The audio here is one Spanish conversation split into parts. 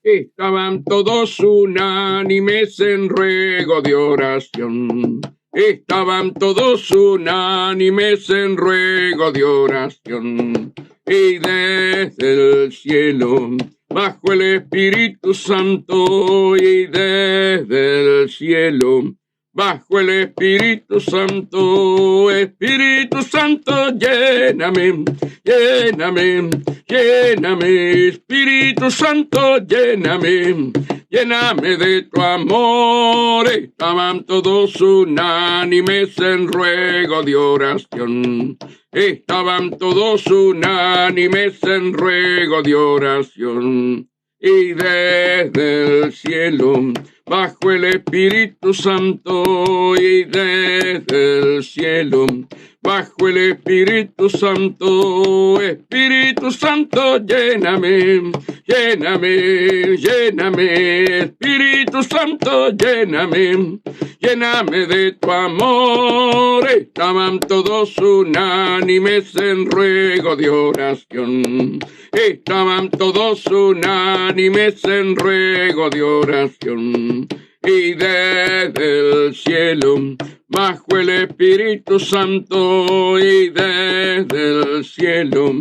Estaban todos unánimes en ruego de oración. Estaban todos unánimes en ruego de oración. Y desde el cielo bajó el Espíritu Santo, y desde el cielo bajo el Espíritu Santo. Espíritu Santo, lléname, lléname, lléname. Espíritu Santo, lléname, lléname de tu amor. Estaban todos unánimes en ruego de oración. Estaban todos unánimes en ruego de oración. Y desde el cielo bajo el Espíritu Santo, y desde el cielo bajo el Espíritu Santo. Espíritu Santo, lléname, lléname, lléname. Espíritu Santo, lléname, lléname de tu amor. Estaban todos unánimes en ruego de oración. Estaban todos unánimes en ruego de oración. Y desde el cielo bajo el Espíritu Santo, y desde el cielo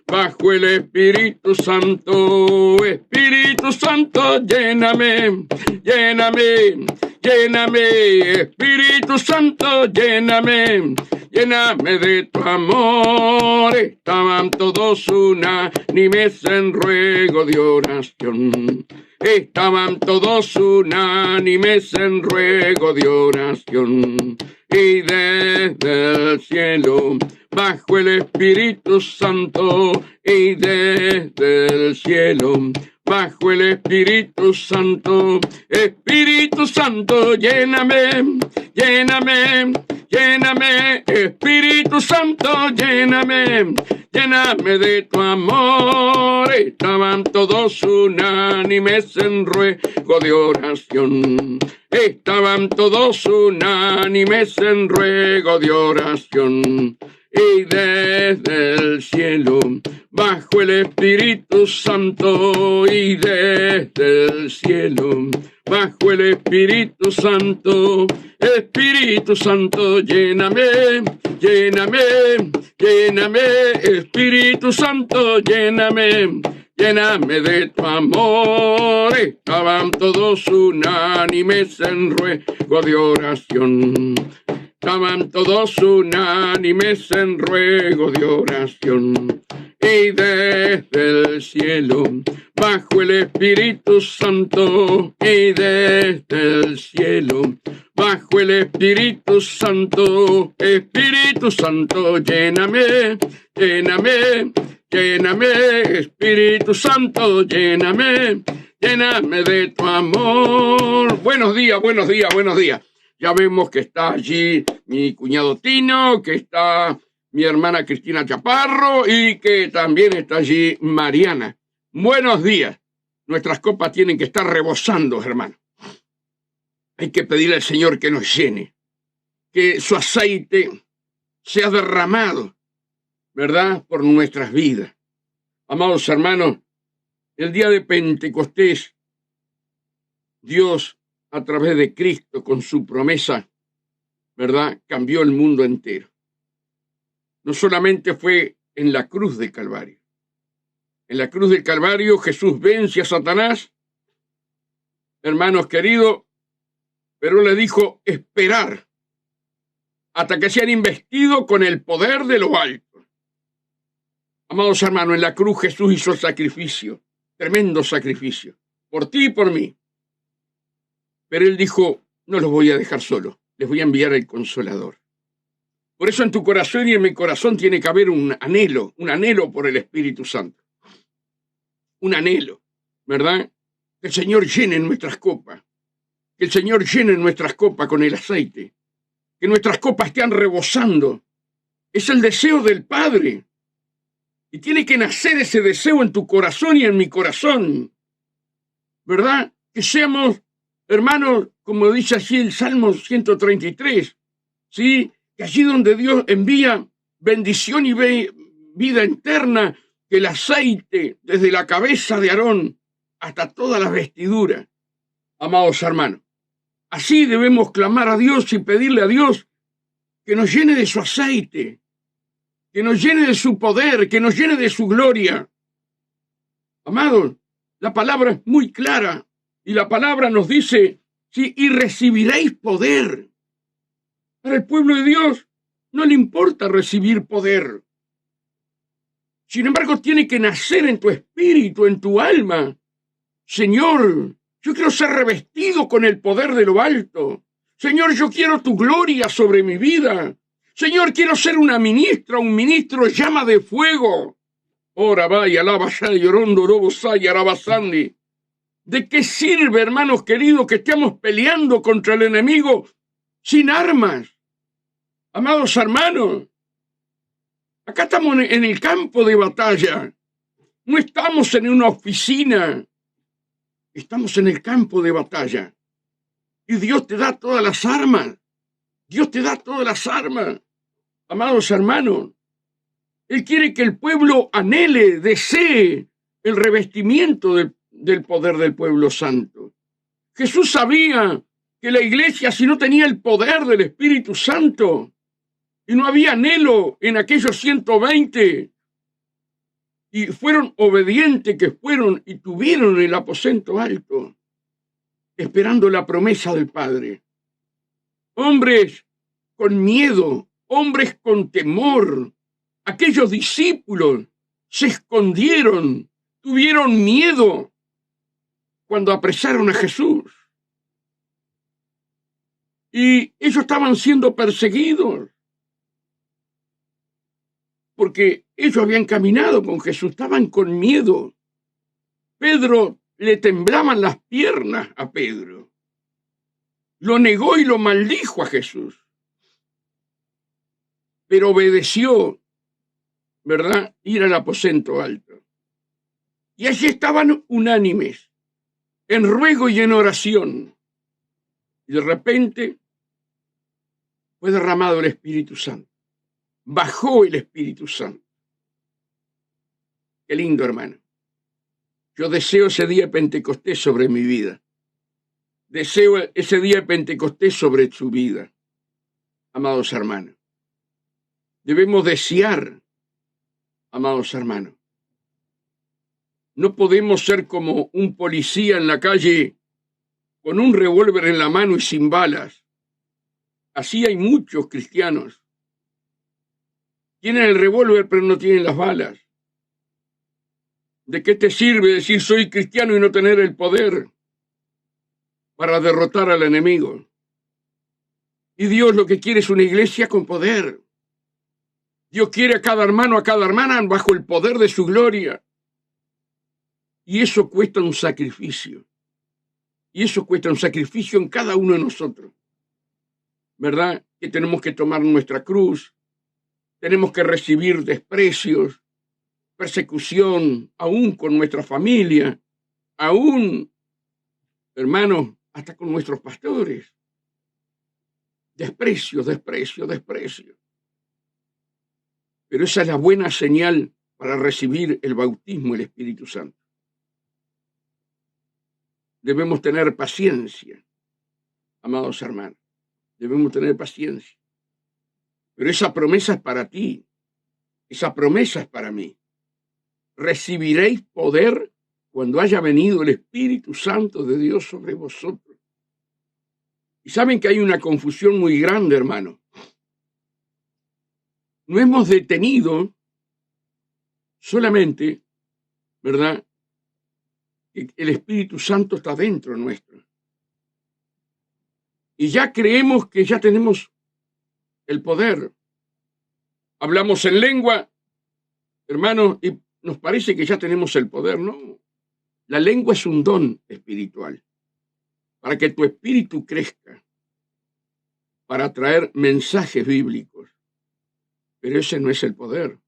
bajo el Espíritu Santo. Espíritu Santo, lléname, lléname, lléname. Espíritu Santo, lléname, lléname de tu amor. Estaban todos unánimes en ruego de oración. Estaban todos unánimes en ruego de oración. Y desde el cielo bajo el Espíritu Santo, y desde el cielo bajo el Espíritu Santo. Espíritu Santo, lléname, lléname, lléname. Espíritu Santo, lléname, lléname de tu amor. Estaban todos unánimes en ruego de oración. Estaban todos unánimes en ruego de oración. Y desde el cielo bajo el Espíritu Santo, y desde el cielo bajo el Espíritu Santo. Espíritu Santo, lléname, lléname, lléname. Espíritu Santo, lléname, lléname de tu amor. Estaban todos unánimes en ruego de oración. Estaban todos unánimes en ruego de oración. Y desde el cielo bajo el Espíritu Santo, y desde el cielo bajo el Espíritu Santo. Espíritu Santo, lléname, lléname, lléname. Espíritu Santo, lléname, lléname de tu amor. Buenos días, buenos días, buenos días. Ya vemos que está allí mi cuñado Tino, que está mi hermana Cristina Chaparro y que también está allí Mariana. Buenos días. Nuestras copas tienen que estar rebosando, hermano. Hay que pedirle al Señor que nos llene, que su aceite sea derramado, ¿verdad?, por nuestras vidas. Amados hermanos, el día de Pentecostés, Dios, a través de Cristo, con su promesa, ¿verdad?, cambió el mundo entero. No solamente fue en la cruz del Calvario. En la cruz del Calvario Jesús vence a Satanás, hermanos queridos, pero le dijo esperar hasta que sean investidos con el poder de lo alto. Amados hermanos, en la cruz Jesús hizo el sacrificio, tremendo sacrificio, por ti y por mí. Pero él dijo, no los voy a dejar solos, les voy a enviar el Consolador. Por eso en tu corazón y en mi corazón tiene que haber un anhelo por el Espíritu Santo. Un anhelo, ¿verdad? Que el Señor llene nuestras copas. Que el Señor llene nuestras copas con el aceite. Que nuestras copas estén rebosando. Es el deseo del Padre. Y tiene que nacer ese deseo en tu corazón y en mi corazón. ¿Verdad? Que seamos, hermanos, como dice así el Salmo 133, ¿sí?, que allí donde Dios envía bendición y vida eterna, que el aceite desde la cabeza de Aarón hasta todas las vestiduras, amados hermanos. Así debemos clamar a Dios y pedirle a Dios que nos llene de su aceite, que nos llene de su poder, que nos llene de su gloria. Amados, la palabra es muy clara y la palabra nos dice, sí, y recibiréis poder. Para el pueblo de Dios no le importa recibir poder. Sin embargo, tiene que nacer en tu espíritu, en tu alma. Señor, yo quiero ser revestido con el poder de lo alto. Señor, yo quiero tu gloria sobre mi vida. Señor, quiero ser una ministra, un ministro llama de fuego. Ora vaya, alaba, llorondo, robo, saya, arabasandi. ¿De qué sirve, hermanos queridos, que estemos peleando contra el enemigo sin armas? Amados hermanos, acá estamos en el campo de batalla. No estamos en una oficina. Estamos en el campo de batalla. Y Dios te da todas las armas. Dios te da todas las armas. Amados hermanos, Él quiere que el pueblo anhele, desee el revestimiento del poder del pueblo santo. Jesús sabía que la iglesia, si no tenía el poder del Espíritu Santo, y no había anhelo en aquellos 120, y fueron obedientes que fueron y tuvieron el aposento alto, esperando la promesa del Padre. Hombres con miedo, hombres con temor, aquellos discípulos se escondieron, tuvieron miedo cuando apresaron a Jesús. Y ellos estaban siendo perseguidos porque ellos habían caminado con Jesús, estaban con miedo. Pedro, le temblaban las piernas a Pedro. Lo negó y lo maldijo a Jesús. Pero obedeció, ¿verdad? Ir al aposento alto. Y allí estaban unánimes, en ruego y en oración. Y de repente fue derramado el Espíritu Santo. Bajó el Espíritu Santo. Qué lindo, hermano. Yo deseo ese día de Pentecostés sobre mi vida. Deseo ese día de Pentecostés sobre su vida. Amados hermanos. Debemos desear, amados hermanos. No podemos ser como un policía en la calle con un revólver en la mano y sin balas. Así hay muchos cristianos. Tienen el revólver pero no tienen las balas. ¿De qué te sirve decir soy cristiano y no tener el poder para derrotar al enemigo? Y Dios lo que quiere es una iglesia con poder. Dios quiere a cada hermano, a cada hermana bajo el poder de su gloria. Y eso cuesta un sacrificio. Y eso cuesta un sacrificio en cada uno de nosotros. ¿Verdad? Que tenemos que tomar nuestra cruz. Tenemos que recibir desprecios, persecución, aún con nuestra familia, aún, hermanos, hasta con nuestros pastores. Desprecio, desprecio, desprecio. Pero esa es la buena señal para recibir el bautismo del Espíritu Santo. Debemos tener paciencia, amados hermanos. Debemos tener paciencia. Pero esa promesa es para ti. Esa promesa es para mí. Recibiréis poder cuando haya venido el Espíritu Santo de Dios sobre vosotros. Y saben que hay una confusión muy grande, hermano. No hemos detenido solamente, ¿verdad?, que el Espíritu Santo está dentro nuestro. Y ya creemos que ya tenemos el poder. Hablamos en lengua, hermanos, y nos parece que ya tenemos el poder. No, la lengua es un don espiritual para que tu espíritu crezca, para traer mensajes bíblicos. Pero ese no es el poder.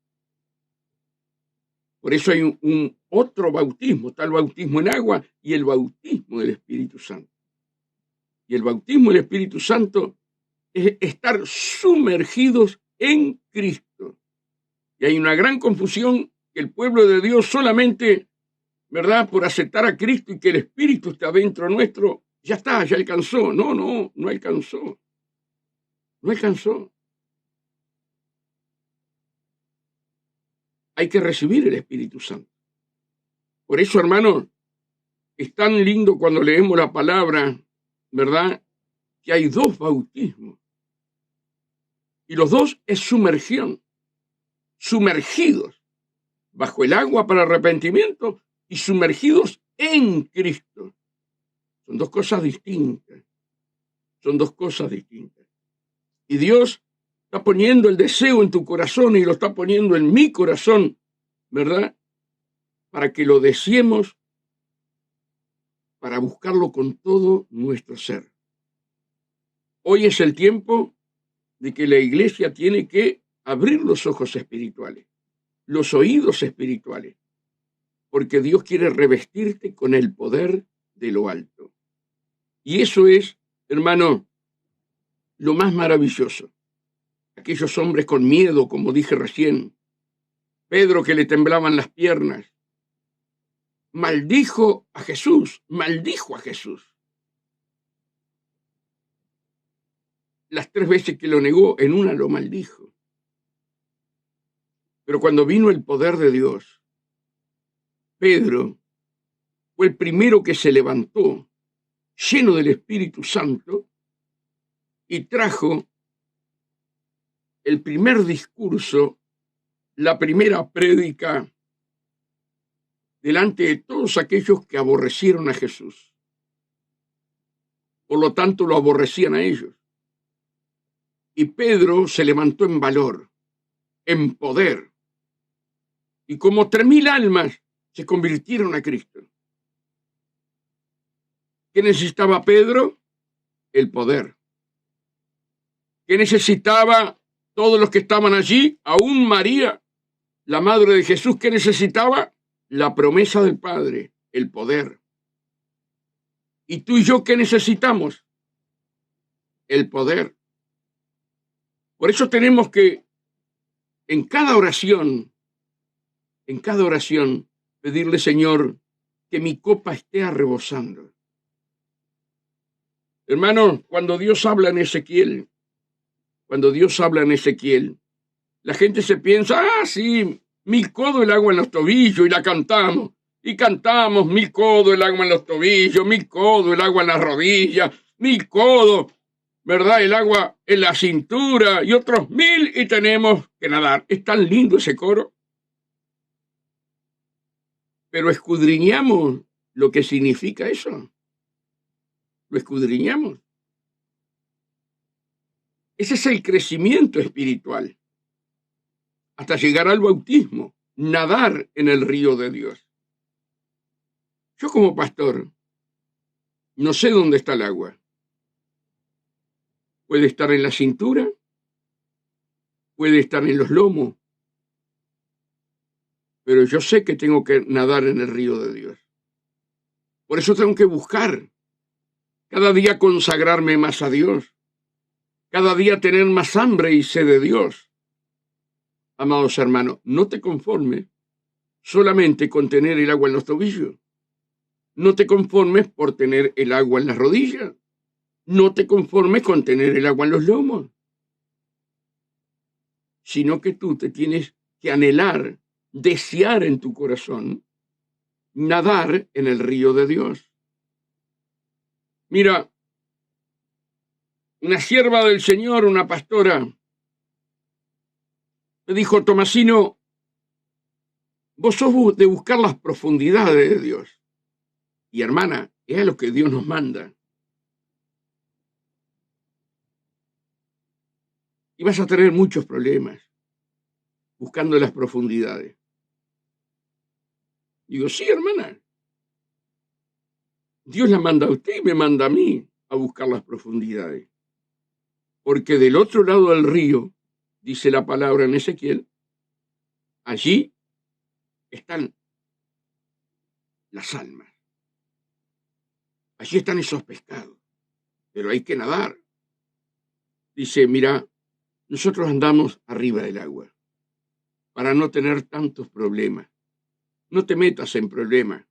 Por eso hay un otro bautismo. Está el bautismo en agua y el bautismo del Espíritu Santo. Y el bautismo del Espíritu Santo es estar sumergidos en Cristo. Y hay una gran confusión que el pueblo de Dios solamente, ¿verdad? Por aceptar a Cristo y que el Espíritu está dentro nuestro, ya está, ya alcanzó. No alcanzó. No alcanzó. Hay que recibir el Espíritu Santo. Por eso, hermano, es tan lindo cuando leemos la palabra, ¿verdad? Que hay dos bautismos. Y los dos es sumergión. Sumergidos bajo el agua para arrepentimiento y sumergidos en Cristo. Son dos cosas distintas. Son dos cosas distintas. Y Dios está poniendo el deseo en tu corazón y lo está poniendo en mi corazón, ¿verdad? Para que lo deseemos, para buscarlo con todo nuestro ser. Hoy es el tiempo de que la iglesia tiene que abrir los ojos espirituales, los oídos espirituales, porque Dios quiere revestirte con el poder de lo alto. Y eso es, hermano, lo más maravilloso. Aquellos hombres con miedo, como dije recién, Pedro que le temblaban las piernas, maldijo a Jesús. Las 3 veces que lo negó, en una lo maldijo. Pero cuando vino el poder de Dios, Pedro fue el primero que se levantó, lleno del Espíritu Santo, y trajo el primer discurso, la primera prédica, delante de todos aquellos que aborrecieron a Jesús. Por lo tanto, lo aborrecían a ellos. Y Pedro se levantó en valor, en poder. Y como 3.000 almas se convirtieron a Cristo. ¿Qué necesitaba Pedro? El poder. ¿Qué necesitaba todos los que estaban allí? Aún María, la madre de Jesús, ¿qué necesitaba? La promesa del Padre, el poder. ¿Y tú y yo qué necesitamos? El poder. Por eso tenemos que, en cada oración, pedirle, Señor, que mi copa esté rebosando. Hermano, cuando Dios habla en Ezequiel, la gente se piensa, sí, 1.000 codos el agua en los tobillos, y la cantamos. Y cantamos 1.000 codos el agua en los tobillos, 1.000 codos el agua en las rodillas, 1.000 codos, ¿verdad? El agua en la cintura y otros 1.000 y tenemos que nadar. Es tan lindo ese coro. Pero escudriñamos lo que significa eso. Lo escudriñamos. Ese es el crecimiento espiritual. Hasta llegar al bautismo, nadar en el río de Dios. Yo como pastor no sé dónde está el agua. Puede estar en la cintura, puede estar en los lomos, pero yo sé que tengo que nadar en el río de Dios. Por eso tengo que buscar cada día consagrarme más a Dios, cada día tener más hambre y sed de Dios. Amados hermanos, no te conformes solamente con tener el agua en los tobillos. No te conformes por tener el agua en las rodillas. No te conformes con tener el agua en los lomos. Sino que tú te tienes que anhelar, desear en tu corazón, nadar en el río de Dios. Mira, una sierva del Señor, una pastora, me dijo, Tomasino, vos sos de buscar las profundidades de Dios. Y hermana, es a lo que Dios nos manda. Y vas a tener muchos problemas buscando las profundidades. Digo, sí, hermana. Dios la manda a usted y me manda a mí a buscar las profundidades. Porque del otro lado del río, dice la palabra en Ezequiel, allí están las almas. Allí están esos pescados. Pero hay que nadar. Dice, mira, nosotros andamos arriba del agua para no tener tantos problemas. No te metas en problemas.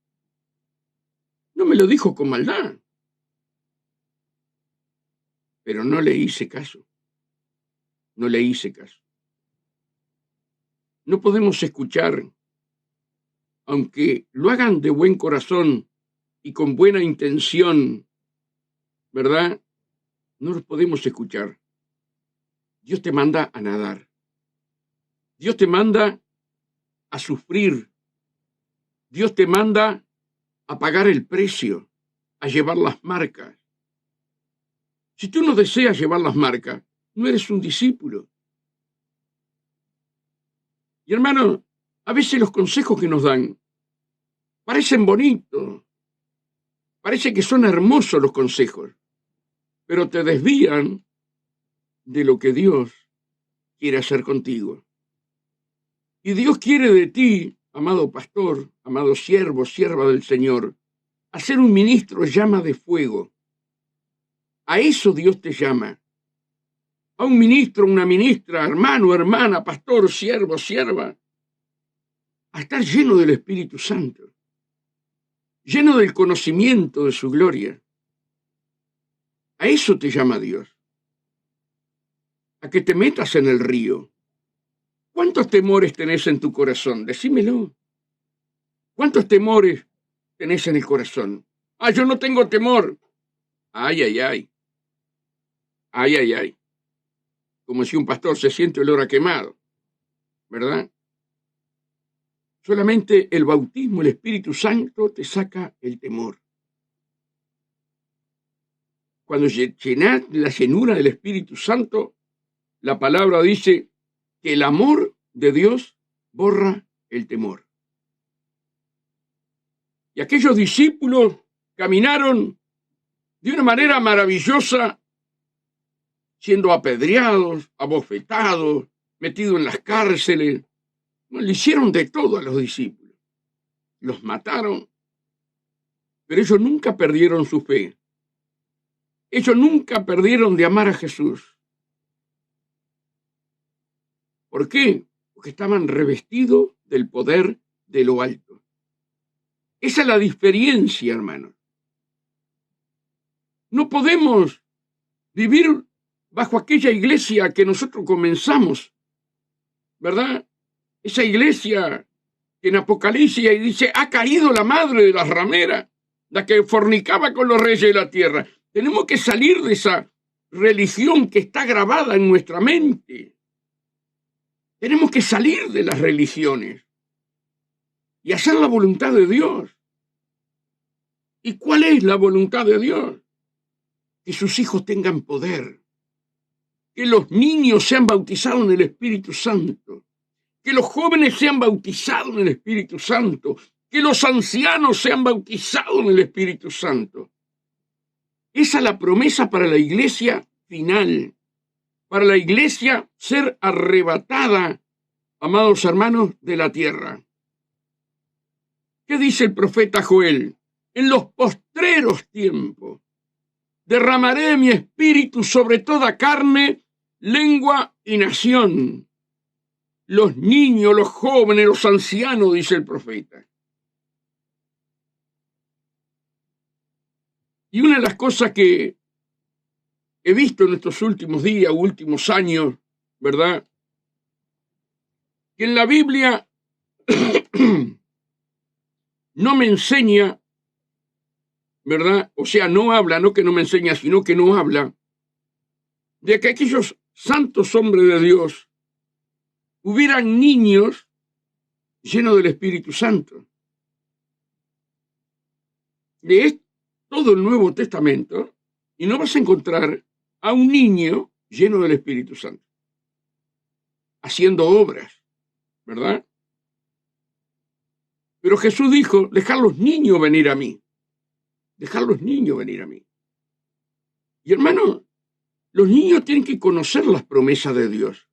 No me lo dijo con maldad. Pero no le hice caso. No le hice caso. No podemos escuchar, aunque lo hagan de buen corazón y con buena intención, ¿verdad? No los podemos escuchar. Dios te manda a nadar. Dios te manda a sufrir. Dios te manda a pagar el precio, a llevar las marcas. Si tú no deseas llevar las marcas, no eres un discípulo. Y hermano, a veces los consejos que nos dan parecen bonitos, parece que son hermosos los consejos, pero te desvían de lo que Dios quiere hacer contigo. Y Dios quiere de ti, amado pastor, amado siervo, sierva del Señor, hacer un ministro llama de fuego. A eso Dios te llama. A un ministro, una ministra, hermano, hermana, pastor, siervo, sierva, a estar lleno del Espíritu Santo, lleno del conocimiento de su gloria. A eso te llama Dios. A que te metas en el río. ¿Cuántos temores tenés en tu corazón? Decímelo. ¿Cuántos temores tenés en el corazón? Yo no tengo temor. Ay, ay, ay. Ay, ay, ay. Como si un pastor se siente olor a quemado, ¿verdad? Solamente el bautismo, el Espíritu Santo te saca el temor. Cuando llenás la llenura del Espíritu Santo, la palabra dice que el amor de Dios borra el temor. Y aquellos discípulos caminaron de una manera maravillosa, siendo apedreados, abofetados, metidos en las cárceles. Le hicieron de todo a los discípulos. Los mataron, pero ellos nunca perdieron su fe. Ellos nunca perdieron de amar a Jesús. ¿Por qué? Porque estaban revestidos del poder de lo alto. Esa es la diferencia, hermanos. No podemos vivir bajo aquella iglesia que nosotros comenzamos, ¿verdad? Esa iglesia que en Apocalipsis dice, ha caído la madre de las rameras, la que fornicaba con los reyes de la tierra. Tenemos que salir de esa religión que está grabada en nuestra mente. Tenemos que salir de las religiones y hacer la voluntad de Dios. ¿Y cuál es la voluntad de Dios? Que sus hijos tengan poder, que los niños sean bautizados en el Espíritu Santo, que los jóvenes sean bautizados en el Espíritu Santo, que los ancianos sean bautizados en el Espíritu Santo. Esa es la promesa para la iglesia final, para la iglesia ser arrebatada, amados hermanos, de la tierra. ¿Qué dice el profeta Joel? En los postreros tiempos derramaré mi espíritu sobre toda carne, lengua y nación. Los niños, los jóvenes, los ancianos, dice el profeta. Y una de las cosas que he visto en estos últimos días, últimos años, ¿verdad? Que en la Biblia no me enseña, ¿verdad? O sea, no habla, no que no me enseña, sino que no habla de que aquellos santos hombres de Dios hubieran niños llenos del Espíritu Santo. Lees todo el Nuevo Testamento y no vas a encontrar a un niño lleno del Espíritu Santo, haciendo obras, ¿verdad? Pero Jesús dijo, dejad los niños venir a mí. Dejad los niños venir a mí. Y hermano, los niños tienen que conocer las promesas de Dios.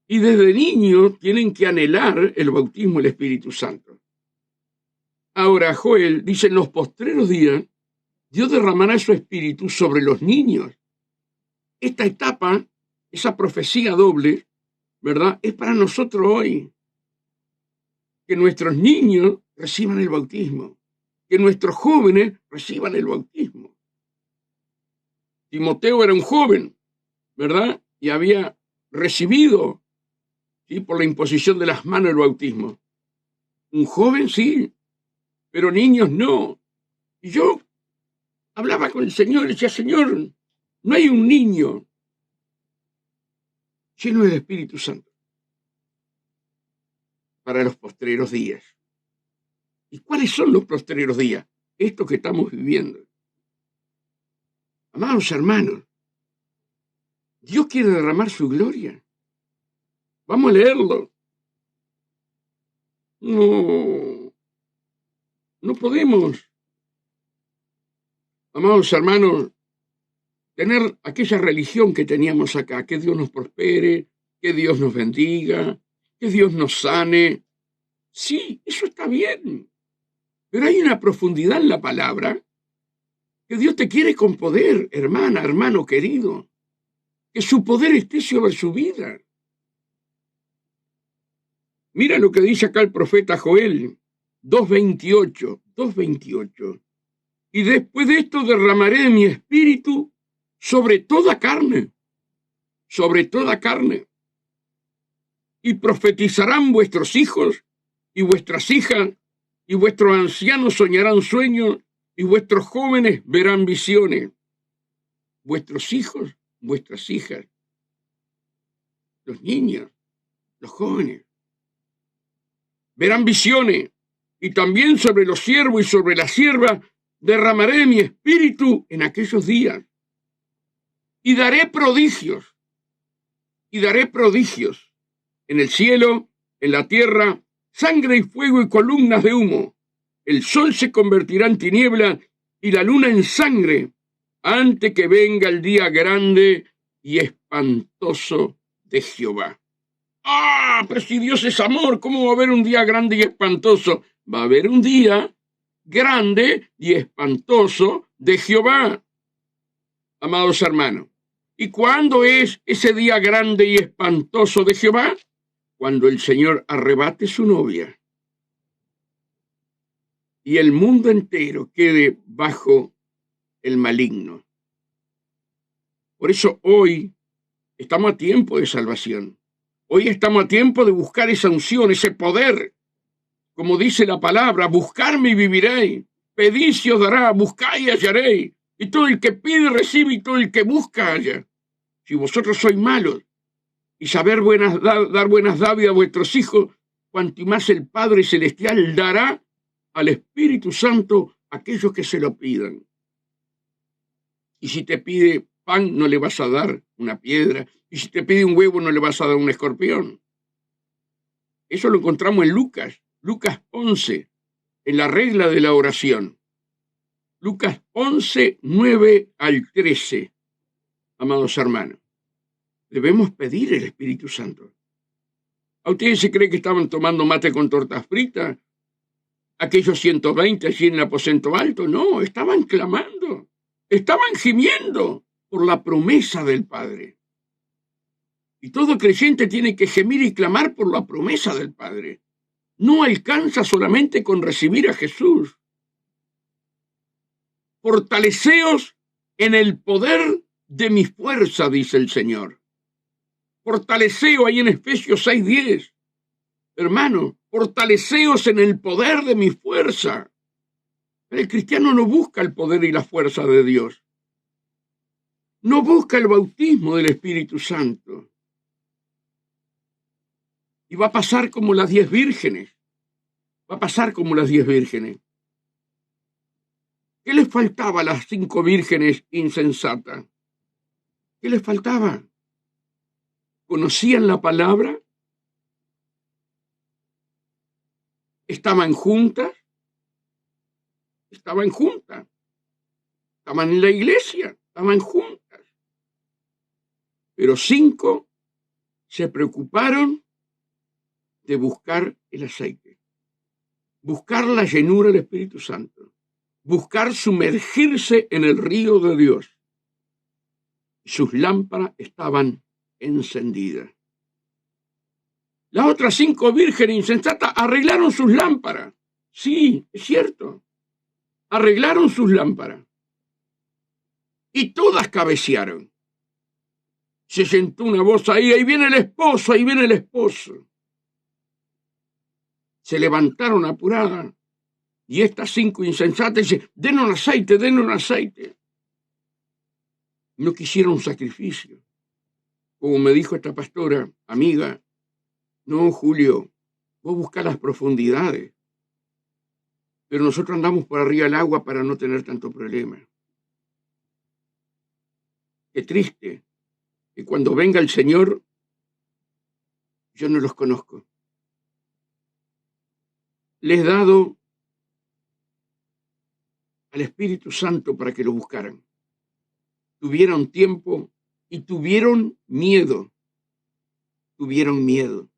Y desde niños tienen que anhelar el bautismo del Espíritu Santo. Ahora, Joel dice, en los postreros días, Dios derramará su espíritu sobre los niños. Esta etapa, esa profecía doble, ¿verdad? Es para nosotros hoy. Que nuestros niños reciban el bautismo. que nuestros jóvenes reciban el bautismo. Timoteo era un joven, ¿verdad? Y había recibido, ¿sí?, por la imposición de las manos el bautismo. Un joven sí, pero niños no. Y yo hablaba con el Señor y decía, Señor, no hay un niño lleno del Espíritu Santo para los postreros días. ¿Y cuáles son los postreros días? Esto que estamos viviendo. Amados hermanos, Dios quiere derramar su gloria. Vamos a leerlo. No podemos, amados hermanos, tener aquella religión que teníamos acá, que Dios nos prospere, que Dios nos bendiga, que Dios nos sane. Sí, eso está bien, pero hay una profundidad en la palabra que Dios te quiere con poder, hermana, hermano querido, que su poder esté sobre su vida. Mira lo que dice acá el profeta Joel 2:28. Y después de esto derramaré de mi espíritu sobre toda carne, y profetizarán vuestros hijos y vuestras hijas, y vuestros ancianos soñarán sueños, y vuestros jóvenes verán visiones. Vuestros hijos, vuestras hijas, los niños, los jóvenes, verán visiones, y también sobre los siervos y sobre las siervas derramaré mi espíritu en aquellos días, y daré prodigios en el cielo, en la tierra, sangre y fuego y columnas de humo. El sol se convertirá en tiniebla y la luna en sangre, antes que venga el día grande y espantoso de Jehová. ¡Ah! Pero si Dios es amor, ¿cómo va a haber un día grande y espantoso? Va a haber un día grande y espantoso de Jehová. Amados hermanos, ¿y cuándo es ese día grande y espantoso de Jehová? Cuando el Señor arrebate su novia y el mundo entero quede bajo el maligno. Por eso hoy estamos a tiempo de salvación. Hoy estamos a tiempo de buscar esa unción, ese poder. Como dice la palabra, buscarme y viviréis. Pedid y os dará, buscad y hallaréis. Y todo el que pide recibe, y todo el que busca halla. Si vosotros sois malos y saber dar buenas dádivas a vuestros hijos, cuanto más el Padre Celestial dará al Espíritu Santo a aquellos que se lo pidan. Y si te pide pan, no le vas a dar una piedra. Y si te pide un huevo, no le vas a dar un escorpión. Eso lo encontramos en Lucas 11, en la regla de la oración. Lucas 11, 9 al 13. Amados hermanos, debemos pedir el Espíritu Santo. ¿A ustedes se cree que estaban tomando mate con tortas fritas? Aquellos 120 allí en el aposento alto, no, estaban clamando, estaban gimiendo por la promesa del Padre. Y todo creyente tiene que gemir y clamar por la promesa del Padre. No alcanza solamente con recibir a Jesús. Fortaleceos en el poder de mi fuerza, dice el Señor. Fortaleceos ahí en Efesios 6:10. Hermano, fortaleceos en el poder de mi fuerza. Pero el cristiano no busca el poder y la fuerza de Dios. No busca el bautismo del Espíritu Santo. Y va a pasar como las 10 vírgenes. ¿Qué les faltaba a las 5 vírgenes insensatas? ¿Qué les faltaba? ¿Conocían la palabra? ¿Estaban juntas? Estaban en la iglesia, estaban juntas. Pero 5 se preocuparon de buscar el aceite, buscar la llenura del Espíritu Santo, buscar sumergirse en el río de Dios. Sus lámparas estaban encendidas. Las otras 5 vírgenes insensatas arreglaron sus lámparas. Sí, es cierto. arreglaron sus lámparas y todas cabecearon. Se sentó una voz ahí viene el esposo, ahí viene el esposo. Se levantaron apuradas y estas 5 insensatas dicen, den un aceite, den un aceite. No quisieron sacrificio. Como me dijo esta pastora, amiga, no, Julio, vos buscás las profundidades, pero nosotros andamos por arriba del agua para no tener tanto problema. Qué triste que cuando venga el Señor, yo no los conozco. Les he dado al Espíritu Santo para que lo buscaran. Tuvieron tiempo y tuvieron miedo. Tuvieron miedo.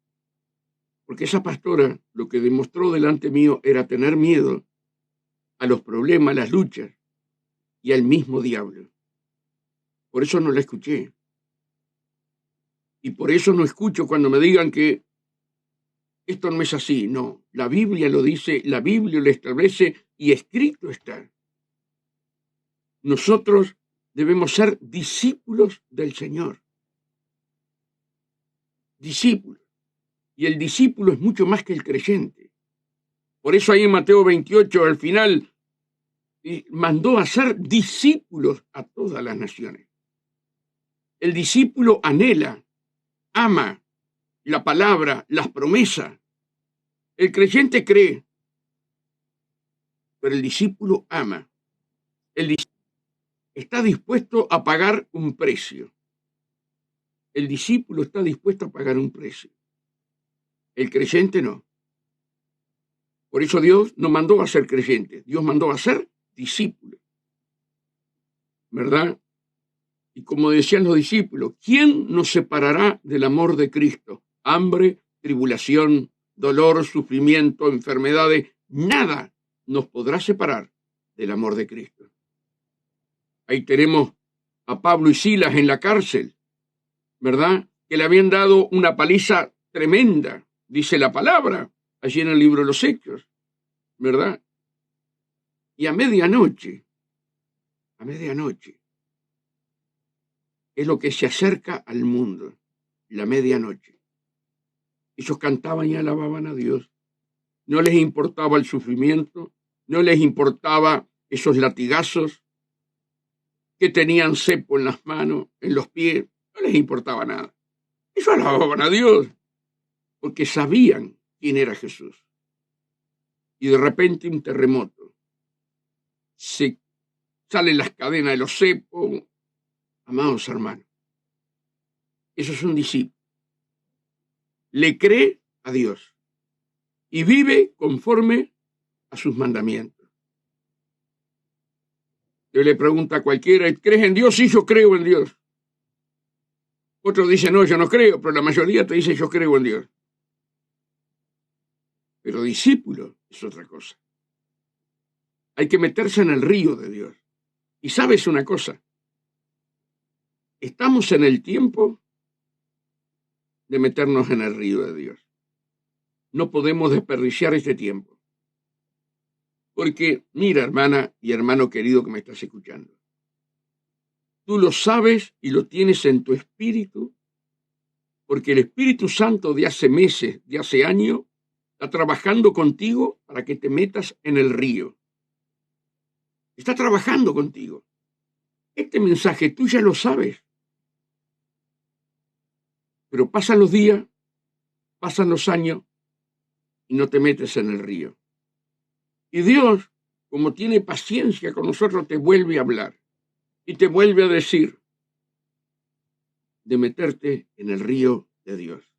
Porque esa pastora lo que demostró delante mío era tener miedo a los problemas, a las luchas y al mismo diablo. Por eso no la escuché. Y por eso no escucho cuando me digan que esto no es así. No, la Biblia lo dice, la Biblia lo establece y escrito está. Nosotros debemos ser discípulos del Señor. Discípulos. Y el discípulo es mucho más que el creyente. Por eso ahí en Mateo 28, al final, mandó a ser discípulos a todas las naciones. El discípulo anhela, ama la palabra, las promesas. El creyente cree, pero el discípulo ama. El discípulo está dispuesto a pagar un precio. El discípulo está dispuesto a pagar un precio. El creyente no. Por eso Dios no mandó a ser creyente, Dios mandó a ser discípulo. ¿Verdad? Y como decían los discípulos, ¿quién nos separará del amor de Cristo? Hambre, tribulación, dolor, sufrimiento, enfermedades, nada nos podrá separar del amor de Cristo. Ahí tenemos a Pablo y Silas en la cárcel, ¿verdad? Que le habían dado una paliza tremenda, dice la palabra, allí en el libro de los Hechos, ¿verdad? Y a medianoche, es lo que se acerca al mundo, la medianoche. Ellos cantaban y alababan a Dios. No les importaba el sufrimiento, no les importaba esos latigazos que tenían cepo en las manos, en los pies, no les importaba nada. Ellos alababan a Dios porque sabían quién era Jesús. Y de repente un terremoto. Se salen las cadenas de los cepos. Amados hermanos, eso es un discípulo. Le cree a Dios y vive conforme a sus mandamientos. Yo le pregunto a cualquiera, ¿crees en Dios? Sí, yo creo en Dios. Otros dicen, no, yo no creo, pero la mayoría te dice, yo creo en Dios. Pero discípulo es otra cosa. Hay que meterse en el río de Dios. Y sabes una cosa, estamos en el tiempo de meternos en el río de Dios. No podemos desperdiciar este tiempo. Porque, mira, hermana y hermano querido que me estás escuchando, tú lo sabes y lo tienes en tu espíritu, porque el Espíritu Santo de hace meses, de hace años, está trabajando contigo para que te metas en el río. Está trabajando contigo. Este mensaje tú ya lo sabes. Pero pasan los días, pasan los años y no te metes en el río. Y Dios, como tiene paciencia con nosotros, te vuelve a hablar y te vuelve a decir de meterte en el río de Dios.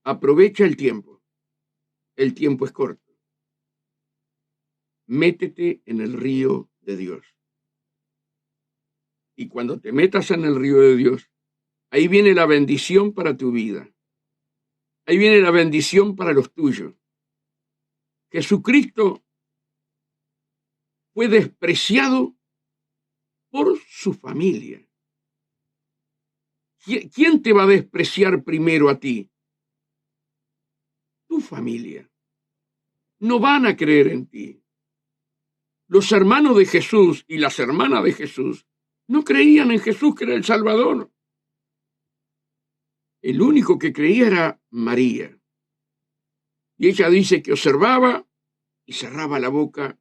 Aprovecha el tiempo es corto. Métete en el río de Dios. Y cuando te metas en el río de Dios, ahí viene la bendición para tu vida. Ahí viene la bendición para los tuyos. Jesucristo fue despreciado por su familia. ¿Quién te va a despreciar primero a ti? Tu familia. No van a creer en ti. los hermanos de Jesús y las hermanas de Jesús no creían en Jesús, que era el Salvador. El único que creía era María. Y ella dice que observaba y cerraba la boca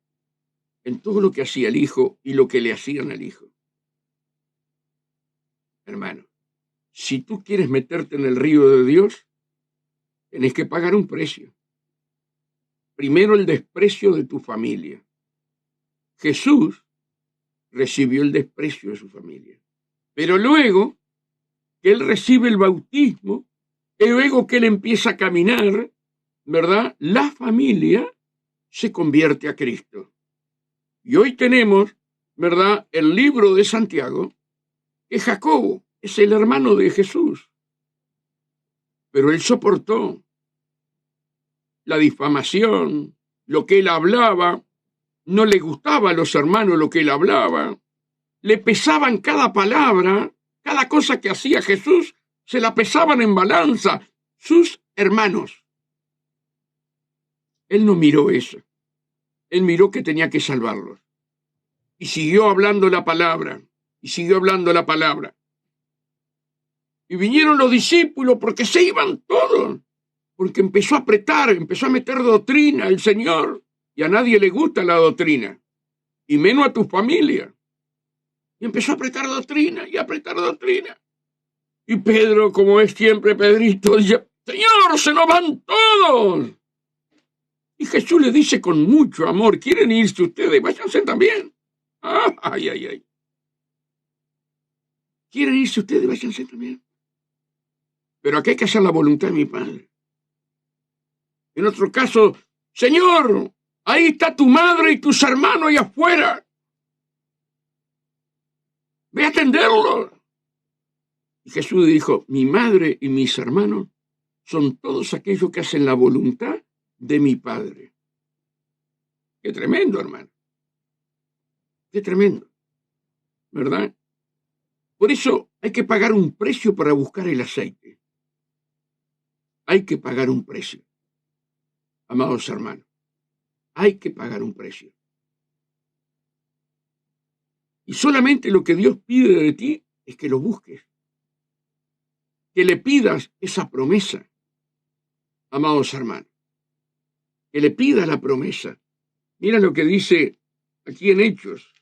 en todo lo que hacía el Hijo y lo que le hacían al Hijo. Hermano, si tú quieres meterte en el río de Dios, tenés que pagar un precio. Primero, el desprecio de tu familia. Jesús recibió el desprecio de su familia. Pero luego que él recibe el bautismo, y luego que él empieza a caminar, ¿verdad? La familia se convierte a Cristo. Y hoy tenemos, ¿verdad?, el libro de Santiago, que Jacobo es el hermano de Jesús. Pero él soportó la difamación, lo que él hablaba, no le gustaba a los hermanos lo que él hablaba, le pesaban cada palabra, cada cosa que hacía Jesús, se la pesaban en balanza sus hermanos. Él no miró eso, él miró que tenía que salvarlos. Y siguió hablando la palabra, y siguió hablando la palabra. Y vinieron los discípulos porque se iban todos, porque empezó a apretar, empezó a meter doctrina el Señor, y a nadie le gusta la doctrina, y menos a tu familia. Y empezó a apretar doctrina y a apretar doctrina. Y Pedro, como es siempre Pedrito, dice: Señor, se nos van todos. Y Jesús le dice con mucho amor: ¿quieren irse ustedes? Váyanse también. Ay, ay, ay. ¿Quieren irse ustedes? Váyanse también. Pero aquí hay que hacer la voluntad de mi Padre. En otro caso: Señor, ahí está tu madre y tus hermanos ahí afuera. Ve a atenderlos. Y Jesús dijo: mi madre y mis hermanos son todos aquellos que hacen la voluntad de mi Padre. Qué tremendo, hermano. Qué tremendo. ¿Verdad? Por eso hay que pagar un precio para buscar el aceite. Hay que pagar un precio. Amados hermanos, hay que pagar un precio. Y solamente lo que Dios pide de ti es que lo busques. Que le pidas esa promesa, amados hermanos. Que le pidas la promesa. Mira lo que dice aquí en Hechos.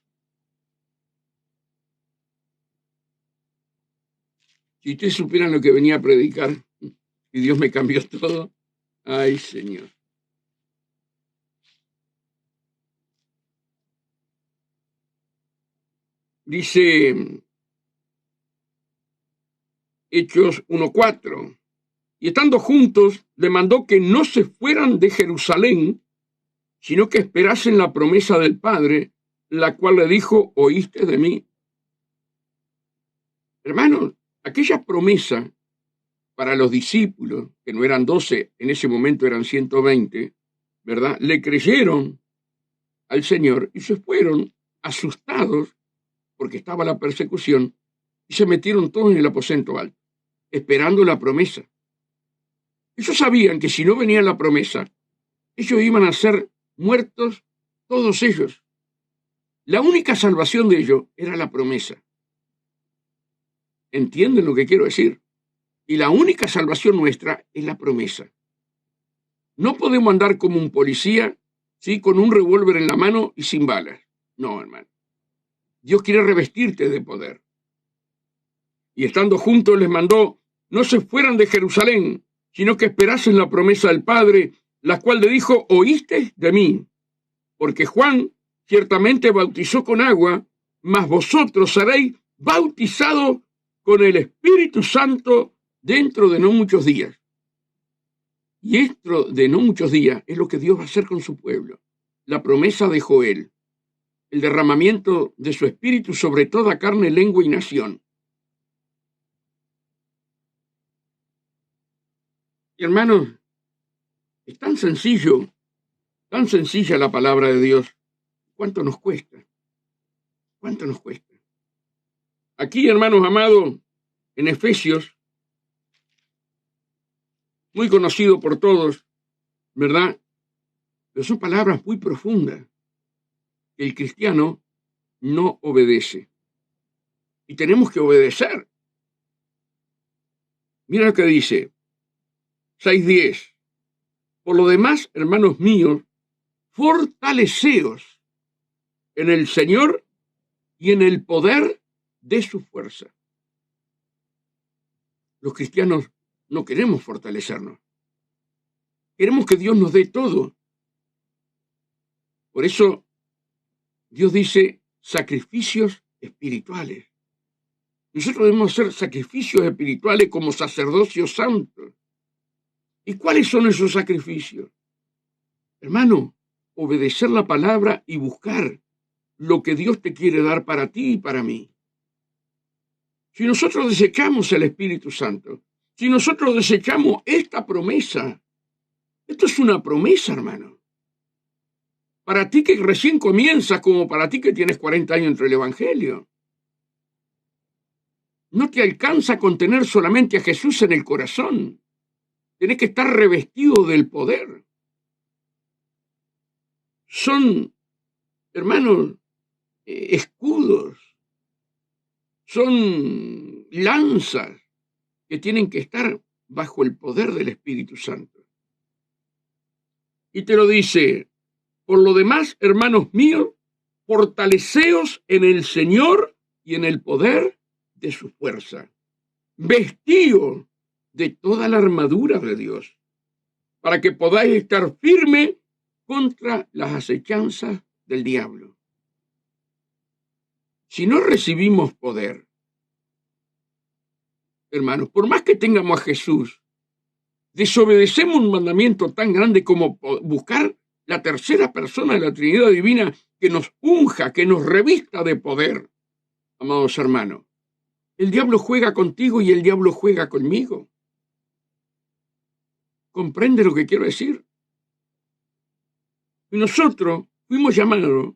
Si ustedes supieran lo que venía a predicar, y Dios me cambió todo. Ay, Señor. Dice Hechos 1:4. Y estando juntos, le mandó que no se fueran de Jerusalén, sino que esperasen la promesa del Padre, la cual le dijo: oíste de mí. Hermanos, aquella promesa para los discípulos, que no eran 12, en ese momento eran 120, ¿verdad? Le creyeron al Señor y se fueron asustados porque estaba la persecución y se metieron todos en el aposento alto, esperando la promesa. Ellos sabían que si no venía la promesa, ellos iban a ser muertos todos ellos. La única salvación de ellos era la promesa. ¿Entienden lo que quiero decir? Y la única salvación nuestra es la promesa. No podemos andar como un policía, ¿sí?, con un revólver en la mano y sin balas. No, hermano. Dios quiere revestirte de poder. Y estando juntos les mandó: no se fueran de Jerusalén, sino que esperasen la promesa del Padre, la cual le dijo: oíste de mí. Porque Juan ciertamente bautizó con agua, mas vosotros seréis bautizados con el Espíritu Santo dentro de no muchos días. Y dentro de no muchos días es lo que Dios va a hacer con su pueblo. La promesa de Joel, el derramamiento de su Espíritu sobre toda carne, lengua y nación. Y hermanos, es tan sencillo, tan sencilla la palabra de Dios. ¿Cuánto nos cuesta? ¿Cuánto nos cuesta? Aquí, hermanos amados, en Efesios, muy conocido por todos, ¿verdad? Pero son palabras muy profundas que el cristiano no obedece. Y tenemos que obedecer. Mira lo que dice 6:10. Por lo demás, hermanos míos, fortaleceos en el Señor y en el poder de su fuerza. Los cristianos no queremos fortalecernos. Queremos que Dios nos dé todo. Por eso Dios dice sacrificios espirituales. Nosotros debemos hacer sacrificios espirituales como sacerdocio santo. ¿Y cuáles son esos sacrificios? Hermano, obedecer la palabra y buscar lo que Dios te quiere dar para ti y para mí. Si nosotros desechamos el Espíritu Santo, si nosotros desechamos esta promesa, esto es una promesa, hermano. Para ti que recién comienzas, como para ti que tienes 40 años entre el Evangelio. No te alcanza con tener solamente a Jesús en el corazón. Tienes que estar revestido del poder. Son, hermanos, escudos. Son lanzas que tienen que estar bajo el poder del Espíritu Santo. Y te lo dice, por lo demás, hermanos míos, fortaleceos en el Señor y en el poder de su fuerza. Vestíos de toda la armadura de Dios, para que podáis estar firme contra las acechanzas del diablo. Si no recibimos poder, hermanos, por más que tengamos a Jesús, desobedecemos un mandamiento tan grande como buscar la tercera persona de la Trinidad Divina que nos unja, que nos revista de poder. Amados hermanos, el diablo juega contigo y el diablo juega conmigo. ¿Comprende lo que quiero decir? Y nosotros fuimos llamados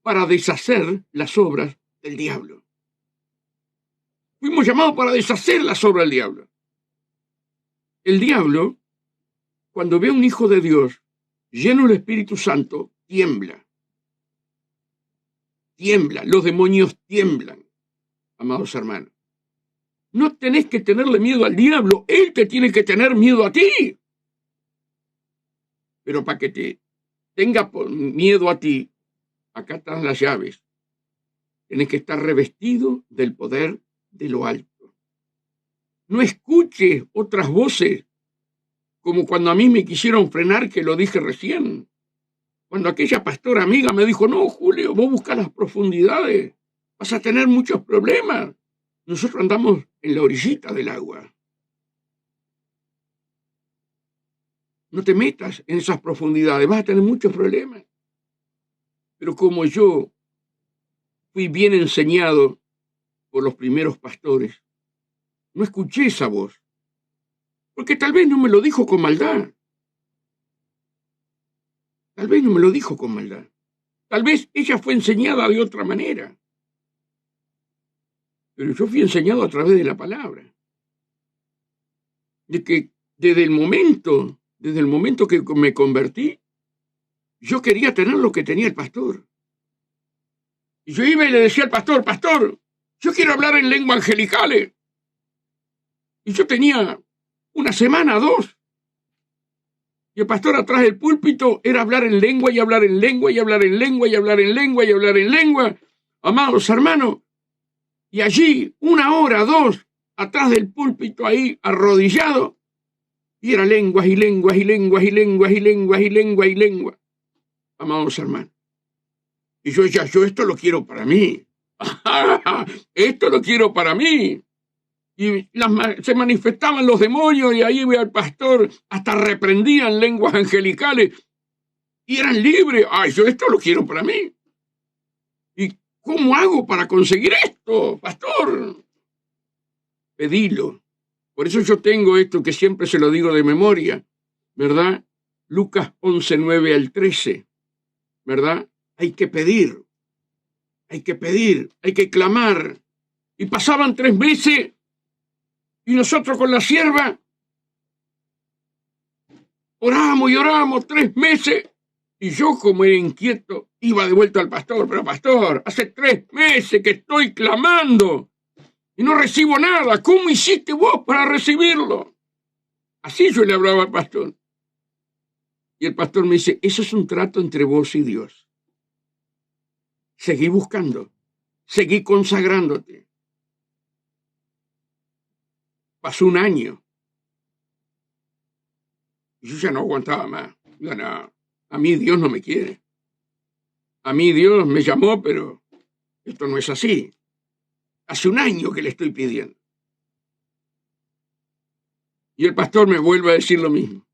para deshacer las obras del diablo. Fuimos llamados para deshacer las obras del diablo. El diablo, cuando ve a un hijo de Dios lleno del Espíritu Santo, tiembla. Tiembla, los demonios tiemblan, amados hermanos. No tenés que tenerle miedo al diablo, él te tiene que tener miedo a ti. Pero para que te tenga miedo a ti, acá están las llaves. Tienes que estar revestido del poder de lo alto. No escuches otras voces, como cuando a mí me quisieron frenar, que lo dije recién. Cuando aquella pastora amiga me dijo, no, Julio, vos buscas las profundidades, vas a tener muchos problemas. Nosotros andamos en la orillita del agua. No te metas en esas profundidades, vas a tener muchos problemas. Pero como yo fui bien enseñado por los primeros pastores, no escuché esa voz, porque tal vez no me lo dijo con maldad. Tal vez no me lo dijo con maldad. Tal vez ella fue enseñada de otra manera. Pero yo fui enseñado a través de la palabra. De que desde el momento que me convertí, yo quería tener lo que tenía el pastor. Y yo iba y le decía al pastor, pastor, yo quiero hablar en lengua angelicales. Y yo tenía una semana, 2. Y el pastor atrás del púlpito era hablar en lengua y hablar en lengua y hablar en lengua y hablar en lengua y hablar en lengua. Amados hermanos, y allí 1 hora, 2, atrás del púlpito ahí arrodillado, y era lenguas y lenguas y lenguas y lenguas y lenguas y lenguas y lenguas. Amados hermanos. Y yo esto lo quiero para mí. Esto lo quiero para mí. Y se manifestaban los demonios y ahí iba el pastor, hasta reprendían lenguas angelicales y eran libres. Yo esto lo quiero para mí. ¿Y cómo hago para conseguir esto, pastor? Pedilo. Por eso yo tengo esto que siempre se lo digo de memoria, ¿verdad? Lucas 11:9 al 13, ¿verdad? Hay que pedir, hay que clamar. Y pasaban 3 meses y nosotros con la sierva oramos y oramos 3 meses Y yo, como era inquieto, iba de vuelta al pastor. Pero pastor, hace 3 meses que estoy clamando y no recibo nada. ¿Cómo hiciste vos para recibirlo? Así yo le hablaba al pastor. Y el pastor me dice, eso es un trato entre vos y Dios. Seguí buscando, seguí consagrándote. Pasó un año. Y yo ya no aguantaba más. Yo, no, a mí Dios no me quiere. A mí Dios me llamó, pero esto no es así. Hace un año que le estoy pidiendo. Y el pastor me vuelve a decir lo mismo.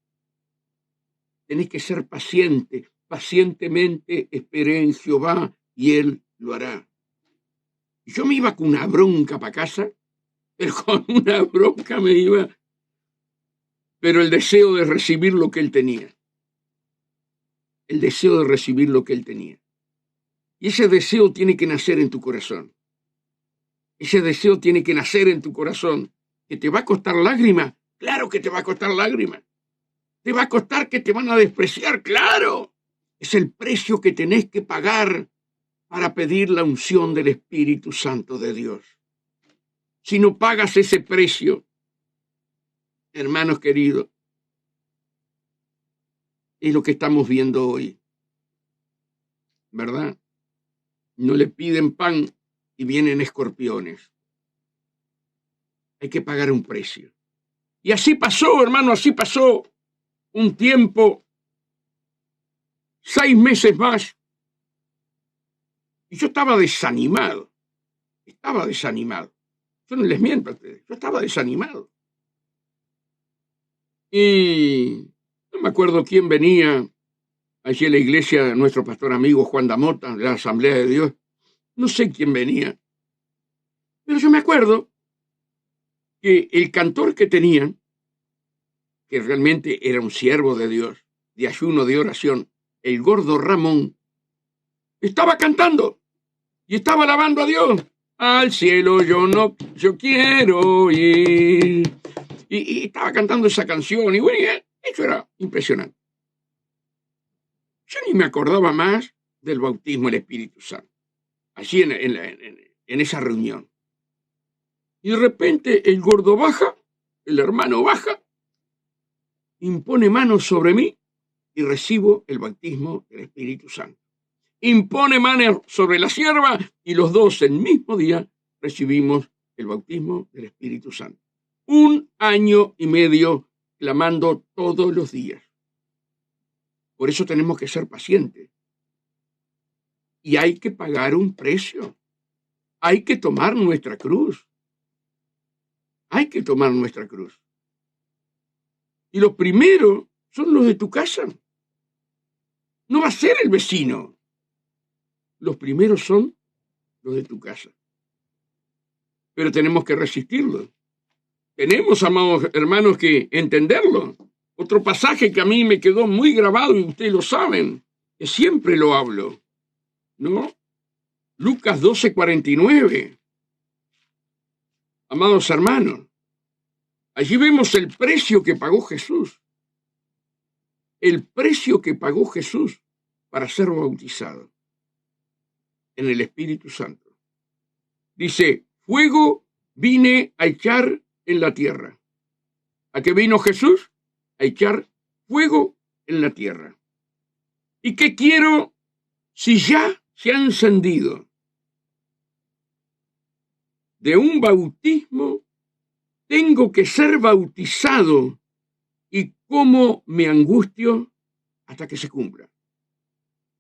Tenés que ser paciente. Pacientemente esperé en Jehová y Él lo hará. Y yo me iba con una bronca para casa, pero con una bronca me iba, pero el deseo de recibir lo que Él tenía. El deseo de recibir lo que Él tenía. Y ese deseo tiene que nacer en tu corazón. Ese deseo tiene que nacer en tu corazón. ¿Que te va a costar lágrimas? Claro que te va a costar lágrimas. ¿Te va a costar que te van a despreciar? ¡Claro! Es el precio que tenés que pagar para pedir la unción del Espíritu Santo de Dios. Si no pagas ese precio, hermanos queridos, es lo que estamos viendo hoy, ¿verdad? No le piden pan y vienen escorpiones. Hay que pagar un precio. Y así pasó, hermano, así pasó un tiempo, 6 meses más. Y yo estaba desanimado. Yo no les miento a ustedes, yo estaba desanimado. Y no me acuerdo quién venía allí en la iglesia, nuestro pastor amigo Juan Damota, de la Asamblea de Dios. No sé quién venía. Pero yo me acuerdo que el cantor que tenían, que realmente era un siervo de Dios, de ayuno, de oración, el gordo Ramón, estaba cantando y estaba alabando a Dios. Al cielo yo quiero ir. Y estaba cantando esa canción, y bueno, eso era impresionante. Yo ni me acordaba más del bautismo del Espíritu Santo, allí en esa reunión. Y de repente el gordo baja, el hermano baja, impone manos sobre mí y recibo el bautismo del Espíritu Santo. Impone manos sobre la sierva y los dos el mismo día recibimos el bautismo del Espíritu Santo. 1 año y medio clamando todos los días. Por eso tenemos que ser pacientes. Y hay que pagar un precio. Hay que tomar nuestra cruz. Hay que tomar nuestra cruz. Y los primeros son los de tu casa. No va a ser el vecino. Los primeros son los de tu casa. Pero tenemos que resistirlo. Tenemos, amados hermanos, que entenderlo. Otro pasaje que a mí me quedó muy grabado, y ustedes lo saben, que siempre lo hablo, ¿no? Lucas 12:49. Amados hermanos, allí vemos el precio que pagó Jesús. El precio que pagó Jesús para ser bautizado en el Espíritu Santo. Dice, fuego vine a echar en la tierra. ¿A qué vino Jesús? A echar fuego en la tierra. ¿Y qué quiero si ya se ha encendido? De un bautismo tengo que ser bautizado, y cómo me angustio hasta que se cumpla.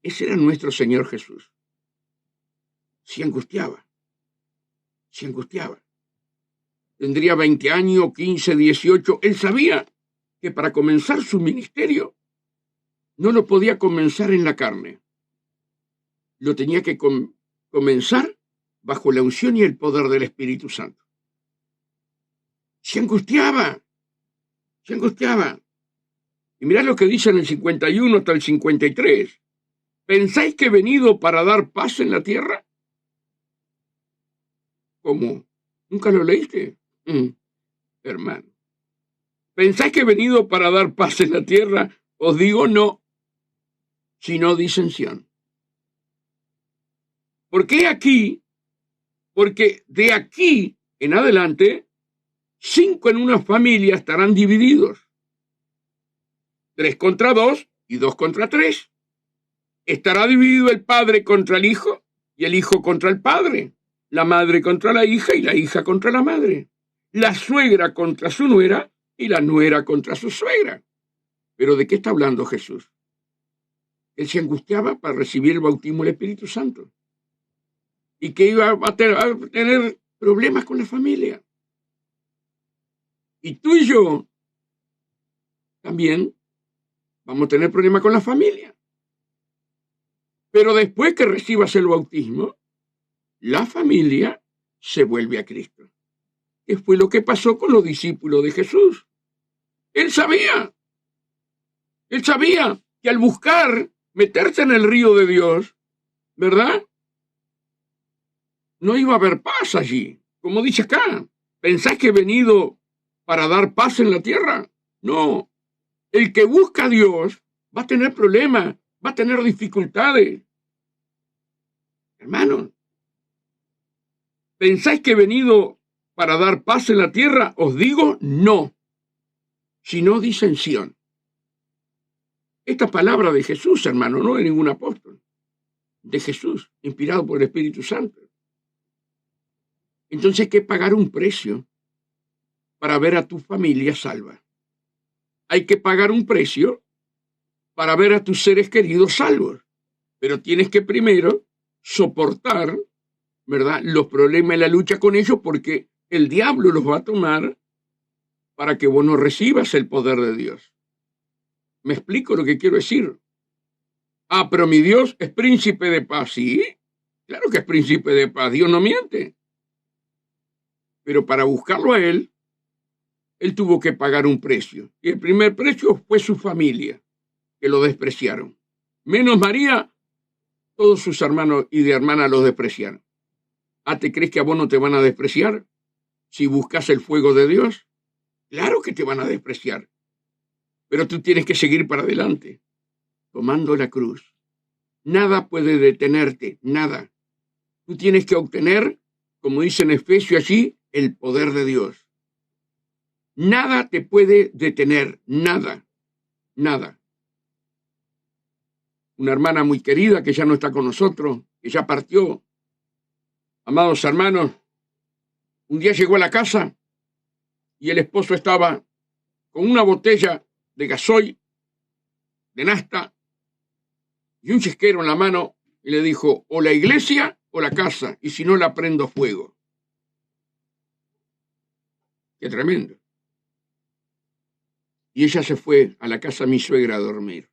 Ese era nuestro Señor Jesús. Se angustiaba. Tendría 20 años, 15, 18. Él sabía que para comenzar su ministerio no lo podía comenzar en la carne. Lo tenía que comenzar bajo la unción y el poder del Espíritu Santo. Se angustiaba. Y mirá lo que dice en el 51 hasta el 53. ¿Pensáis que he venido para dar paz en la tierra? ¿Cómo? ¿Nunca lo leíste? Hermano. ¿Pensáis que he venido para dar paz en la tierra? Os digo no. sino disensión. ¿Por qué aquí? Porque de aquí en adelante, 5 en una familia estarán divididos. 3 contra 2 y 2 contra 3. Estará dividido el padre contra el hijo y el hijo contra el padre, la madre contra la hija y la hija contra la madre, la suegra contra su nuera y la nuera contra su suegra. ¿Pero de qué está hablando Jesús? Él se angustiaba para recibir el bautismo del Espíritu Santo y que iba a tener problemas con la familia. Y tú y yo también vamos a tener problemas con la familia. Pero después que recibas el bautismo, la familia se vuelve a Cristo. ¿Qué fue lo que pasó con los discípulos de Jesús? Él sabía que al buscar meterse en el río de Dios, ¿verdad? No iba a haber paz allí. Como dice acá, ¿pensás que he venido para dar paz en la tierra? No. El que busca a Dios va a tener problemas, va a tener dificultades. Hermanos, ¿pensáis que he venido para dar paz en la tierra? Os digo, no, sino disensión. Esta palabra de Jesús, hermano, no de ningún apóstol, de Jesús, inspirado por el Espíritu Santo. Entonces hay que pagar un precio para ver a tu familia salva. Hay que pagar un precio para ver a tus seres queridos salvos. Pero tienes que primero soportar, ¿verdad?, los problemas y la lucha con ellos, porque el diablo los va a tomar para que vos no recibas el poder de Dios. ¿Me explico lo que quiero decir? Ah, pero mi Dios es príncipe de paz. Sí, claro que es príncipe de paz. Dios no miente. Pero para buscarlo a Él tuvo que pagar un precio. Y el primer precio fue su familia, que lo despreciaron. Menos María, todos sus hermanos y de hermanas los despreciaron. Ah, ¿te crees que a vos no te van a despreciar si buscas el fuego de Dios? Claro que te van a despreciar. Pero tú tienes que seguir para adelante, tomando la cruz. Nada puede detenerte, nada. Tú tienes que obtener, como dice en Efesios allí, el poder de Dios. Nada te puede detener, nada, nada. Una hermana muy querida que ya no está con nosotros, que ya partió. Amados hermanos, un día llegó a la casa y el esposo estaba con una botella de gasoil, de nafta, y un chisquero en la mano, y le dijo, o la iglesia o la casa, y si no la prendo fuego. Qué tremendo. Y ella se fue a la casa de mi suegra a dormir.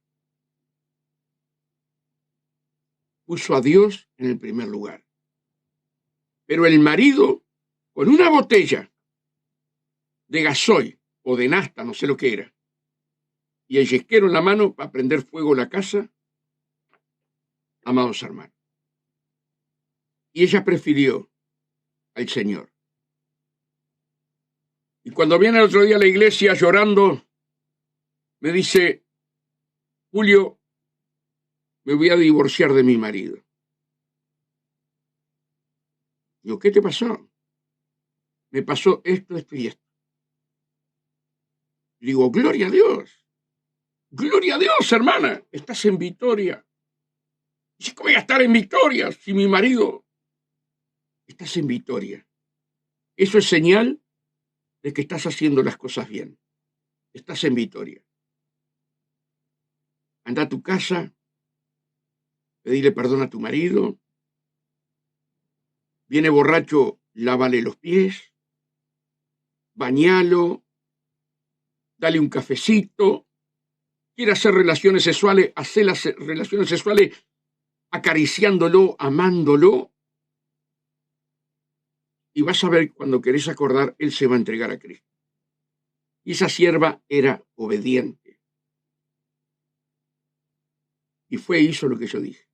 Puso a Dios en el primer lugar. Pero el marido, con una botella de gasoil o de nafta, no sé lo que era, y el yesquero en la mano para prender fuego la casa, amados hermanos. Y ella prefirió al Señor. Y cuando viene el otro día a la iglesia llorando, me dice, Julio, me voy a divorciar de mi marido. Digo, ¿qué te pasó? Me pasó esto, esto y esto. Digo, gloria a Dios. Gloria a Dios, hermana. Estás en victoria. Dice, ¿cómo voy a estar en victoria si mi marido? Estás en victoria. Eso es señal de que estás haciendo las cosas bien. Estás en victoria. Anda a tu casa, pedile perdón a tu marido. Viene borracho, lávale los pies, bañalo, dale un cafecito. Quiere hacer relaciones sexuales, hacer las relaciones sexuales acariciándolo, amándolo. Y vas a ver, cuando querés acordar, él se va a entregar a Cristo. Y esa sierva era obediente. Y fue e hizo lo que yo dije.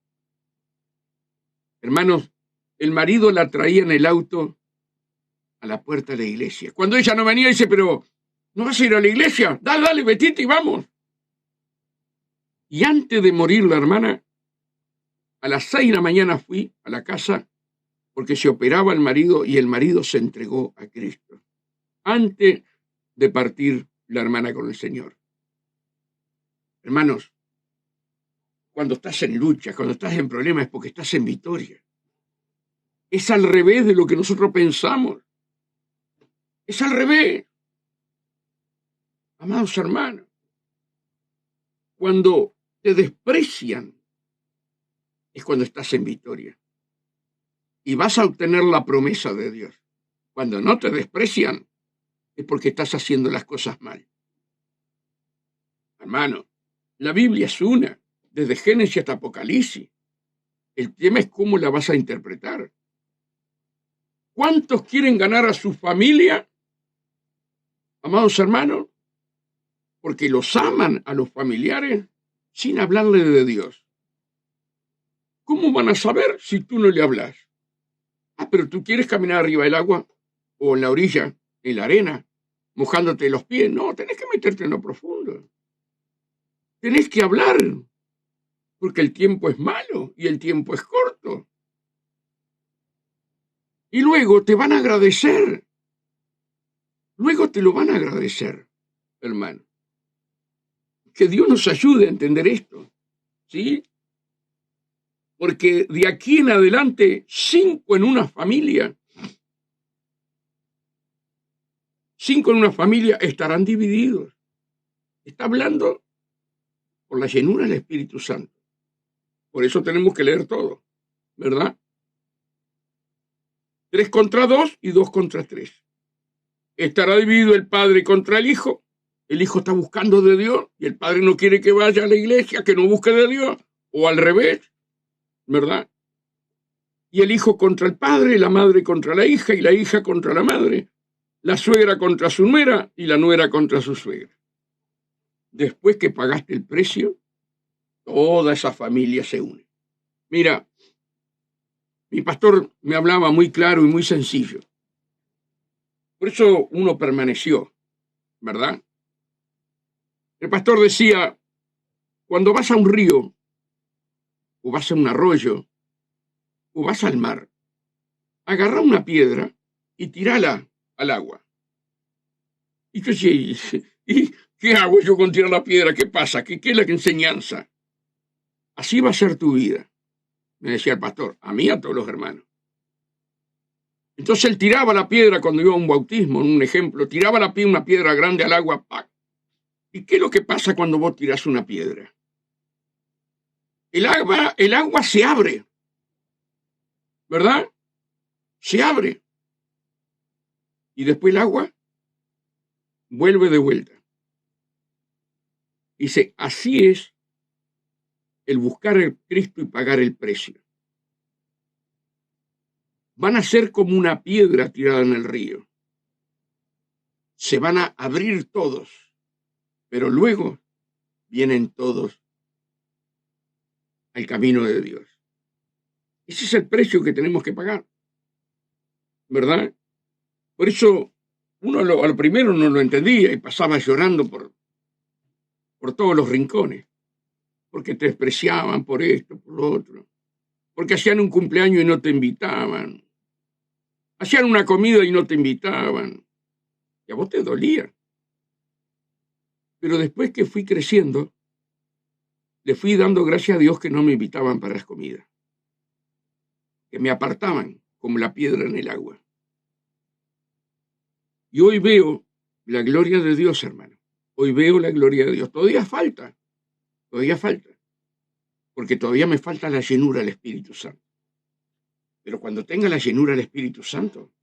Hermanos, el marido la traía en el auto a la puerta de la iglesia. Cuando ella no venía, dice, pero ¿no vas a ir a la iglesia? Dale, vestite y vamos. Y antes de morir la hermana, a las 6 de la mañana fui a la casa porque se operaba el marido y el marido se entregó a Cristo. Antes de partir la hermana con el Señor. Hermanos, cuando estás en lucha, cuando estás en problemas, es porque estás en victoria. Es al revés de lo que nosotros pensamos. Es al revés. Amados hermanos, cuando te desprecian, es cuando estás en victoria. Y vas a obtener la promesa de Dios. Cuando no te desprecian, es porque estás haciendo las cosas mal. Hermano, la Biblia es una, desde Génesis hasta Apocalipsis. El tema es cómo la vas a interpretar. ¿Cuántos quieren ganar a su familia, amados hermanos? Porque los aman a los familiares sin hablarle de Dios. ¿Cómo van a saber si tú no le hablas? Ah, pero tú quieres caminar arriba del agua o en la orilla, en la arena, mojándote los pies. No, tenés que meterte en lo profundo. Tenés que hablar, porque el tiempo es malo y el tiempo es corto. Y luego te van a agradecer. Luego te lo van a agradecer, hermano. Que Dios nos ayude a entender esto, ¿sí? Porque de aquí en adelante, 5 en una familia, 5 en una familia estarán divididos. Está hablando por la llenura del Espíritu Santo. Por eso tenemos que leer todo, ¿verdad? 3 contra 2 y 2 contra 3. Estará dividido el padre contra el hijo está buscando de Dios y el padre no quiere que vaya a la iglesia, que no busque de Dios, o al revés, ¿verdad? Y el hijo contra el padre, la madre contra la hija y la hija contra la madre, la suegra contra su nuera y la nuera contra su suegra. Después que pagaste el precio, toda esa familia se une. Mira, mi pastor me hablaba muy claro y muy sencillo. Por eso uno permaneció, ¿verdad? El pastor decía, cuando vas a un río, o vas a un arroyo, o vas al mar, agarra una piedra y tírala al agua. Y yo decía, ¿y qué hago yo con tirar la piedra? ¿Qué pasa? ¿Qué es la enseñanza? Así va a ser tu vida, me decía el pastor, a mí y a todos los hermanos. Entonces él tiraba la piedra cuando iba a un bautismo, en un ejemplo, tiraba una piedra grande al agua, ¡pac! ¿Y qué es lo que pasa cuando vos tirás una piedra? El agua se abre, ¿verdad? Se abre. Y después el agua vuelve de vuelta. Dice, así es el buscar el Cristo y pagar el precio. Van a ser como una piedra tirada en el río. Se van a abrir todos, pero luego vienen todos al camino de Dios. Ese es el precio que tenemos que pagar, ¿verdad? Por eso uno a lo primero no lo entendía y pasaba llorando por todos los rincones, porque te despreciaban por esto, por lo otro, porque hacían un cumpleaños y no te invitaban, hacían una comida y no te invitaban, y a vos te dolía. Pero después que fui creciendo, le fui dando gracias a Dios que no me invitaban para las comidas, que me apartaban como la piedra en el agua. Y hoy veo la gloria de Dios, hermano. Hoy veo la gloria de Dios. Todavía falta, porque todavía me falta la llenura del Espíritu Santo. Pero cuando tenga la llenura del Espíritu Santo,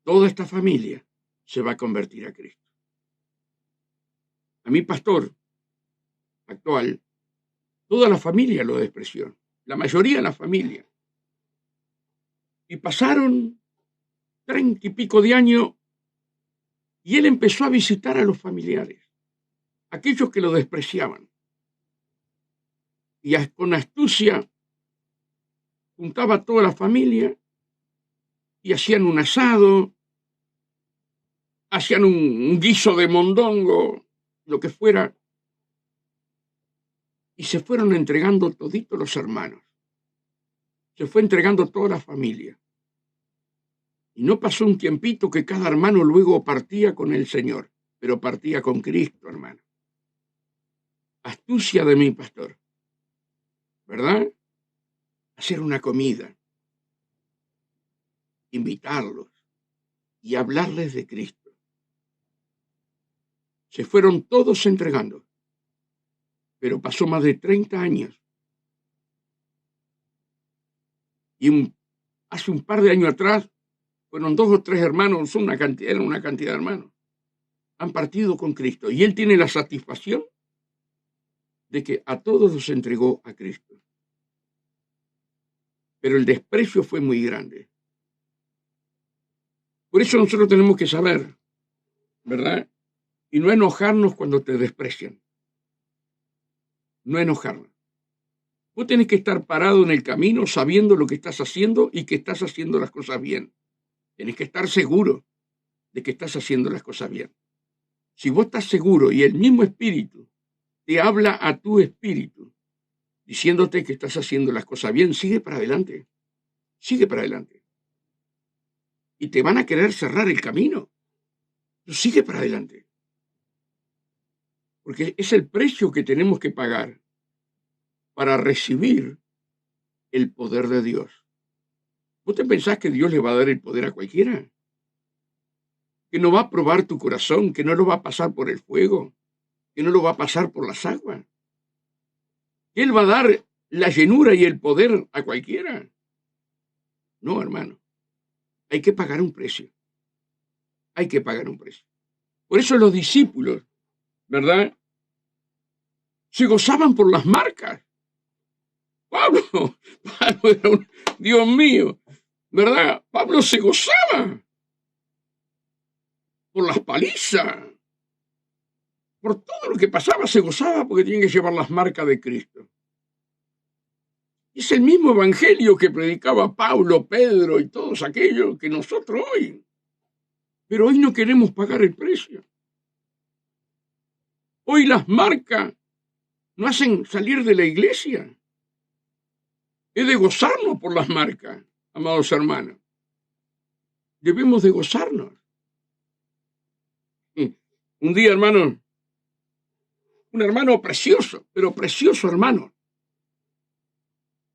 toda esta familia se va a convertir a Cristo. A mi pastor actual, toda la familia lo despreció, la mayoría de la familia. Y pasaron 30 y pico de años y él empezó a visitar a los familiares, aquellos que lo despreciaban. Y con astucia juntaba a toda la familia y hacían un asado, hacían un guiso de mondongo, lo que fuera. Y se fueron entregando toditos los hermanos. Se fue entregando toda la familia. Y no pasó un tiempito que cada hermano luego partía con el Señor, pero partía con Cristo, hermano. Astucia de mi pastor, ¿verdad? Hacer una comida, invitarlos y hablarles de Cristo. Se fueron todos entregando, pero pasó más de 30 años. Y hace un par de años atrás, fueron 2 o 3 hermanos, era una cantidad de hermanos, han partido con Cristo. Y él tiene la satisfacción de que a todos los entregó a Cristo. Pero el desprecio fue muy grande. Por eso nosotros tenemos que saber, ¿verdad? Y no enojarnos cuando te desprecian. No enojarnos. Vos tenés que estar parado en el camino sabiendo lo que estás haciendo y que estás haciendo las cosas bien. Tenés que estar seguro de que estás haciendo las cosas bien. Si vos estás seguro y el mismo espíritu te habla a tu espíritu diciéndote que estás haciendo las cosas bien, sigue para adelante. Sigue para adelante. Y te van a querer cerrar el camino. Pero sigue para adelante. Porque es el precio que tenemos que pagar para recibir el poder de Dios. ¿Vos te pensás que Dios le va a dar el poder a cualquiera? Que no va a probar tu corazón, que no lo va a pasar por el fuego, que no lo va a pasar por las aguas. Que Él va a dar la llenura y el poder a cualquiera. No, hermano. Hay que pagar un precio. Hay que pagar un precio. Por eso los discípulos, ¿verdad? Se gozaban por las marcas. Pablo era un Dios mío, ¿verdad? Pablo se gozaba por las palizas, por todo lo que pasaba, se gozaba porque tenía que llevar las marcas de Cristo. Es el mismo evangelio que predicaba Pablo, Pedro y todos aquellos que nosotros hoy. Pero hoy no queremos pagar el precio. Hoy las marcas nos hacen salir de la iglesia. Es de gozarnos por las marcas, amados hermanos. Debemos de gozarnos. Un día, hermano, un hermano precioso, pero precioso hermano,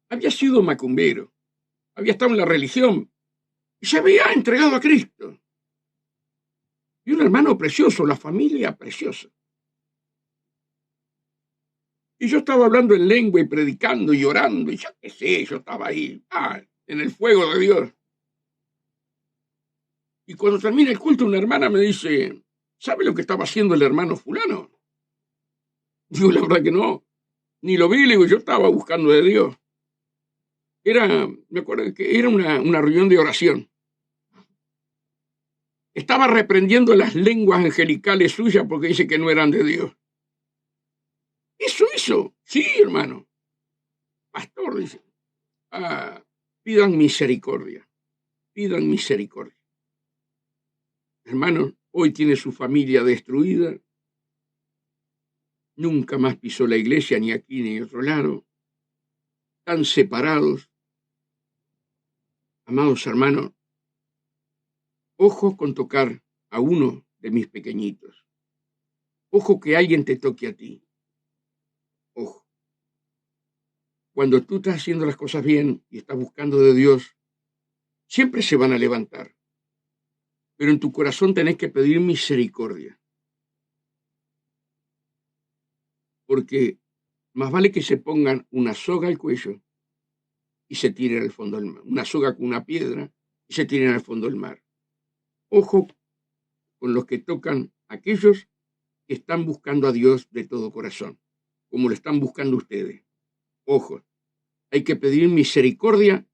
había sido macumbero, había estado en la religión y se había entregado a Cristo. Y un hermano precioso, la familia preciosa. Y yo estaba hablando en lengua y predicando y orando, y ya qué sé, yo estaba ahí, en el fuego de Dios. Y cuando termina el culto, una hermana me dice, ¿sabe lo que estaba haciendo el hermano fulano? Digo, la verdad que no, ni lo vi, le digo, yo estaba buscando de Dios. Me acuerdo que era una reunión de oración. Estaba reprendiendo las lenguas angelicales suyas porque dice que no eran de Dios. Eso hizo, sí, hermano. Pastor, dice, pidan misericordia, pidan misericordia. Hermano, hoy tiene su familia destruida. Nunca más pisó la iglesia, ni aquí ni en otro lado. Están separados. Amados hermanos, ojo con tocar a uno de mis pequeñitos. Ojo que alguien te toque a ti. Ojo. Cuando tú estás haciendo las cosas bien y estás buscando de Dios, siempre se van a levantar. Pero en tu corazón tenés que pedir misericordia. Porque más vale que se pongan una soga al cuello y se tiren al fondo del mar. Una soga con una piedra y se tiren al fondo del mar. Ojo con los que tocan aquellos que están buscando a Dios de todo corazón, como lo están buscando ustedes. Ojo, hay que pedir misericordia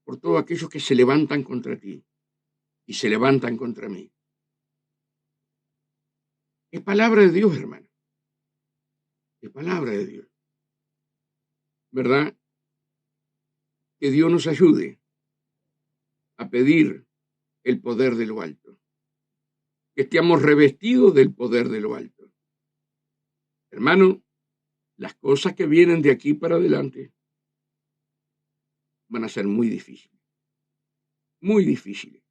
por todos aquellos que se levantan contra ti y se levantan contra mí. Es palabra de Dios, hermano. Es palabra de Dios. ¿Verdad? Que Dios nos ayude a pedir el poder de lo alto. Que estemos revestidos del poder de lo alto. Hermano, las cosas que vienen de aquí para adelante van a ser muy difíciles, muy difíciles.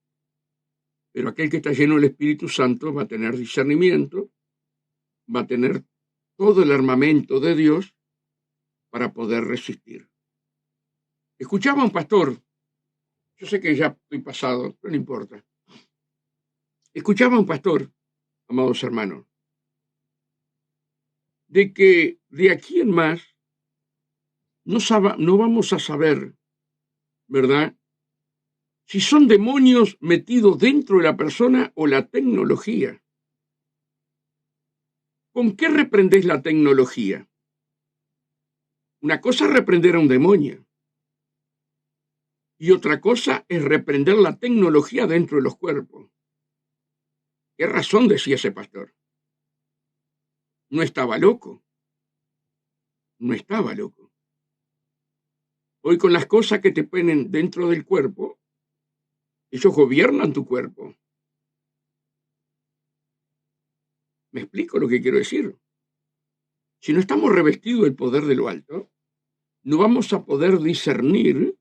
Pero aquel que está lleno del Espíritu Santo va a tener discernimiento, va a tener todo el armamento de Dios para poder resistir. Escuchaba a un pastor, yo sé que ya estoy pasado, pero no importa. Escuchaba a un pastor, amados hermanos, de que de aquí en más no vamos a saber, ¿verdad?, si son demonios metidos dentro de la persona o la tecnología. ¿Con qué reprendés la tecnología? Una cosa es reprender a un demonio y otra cosa es reprender la tecnología dentro de los cuerpos. ¿Qué razón decía ese pastor? No estaba loco. No estaba loco. Hoy con las cosas que te ponen dentro del cuerpo, ellos gobiernan tu cuerpo. ¿Me explico lo que quiero decir? Si no estamos revestidos del poder de lo alto, no vamos a poder discernir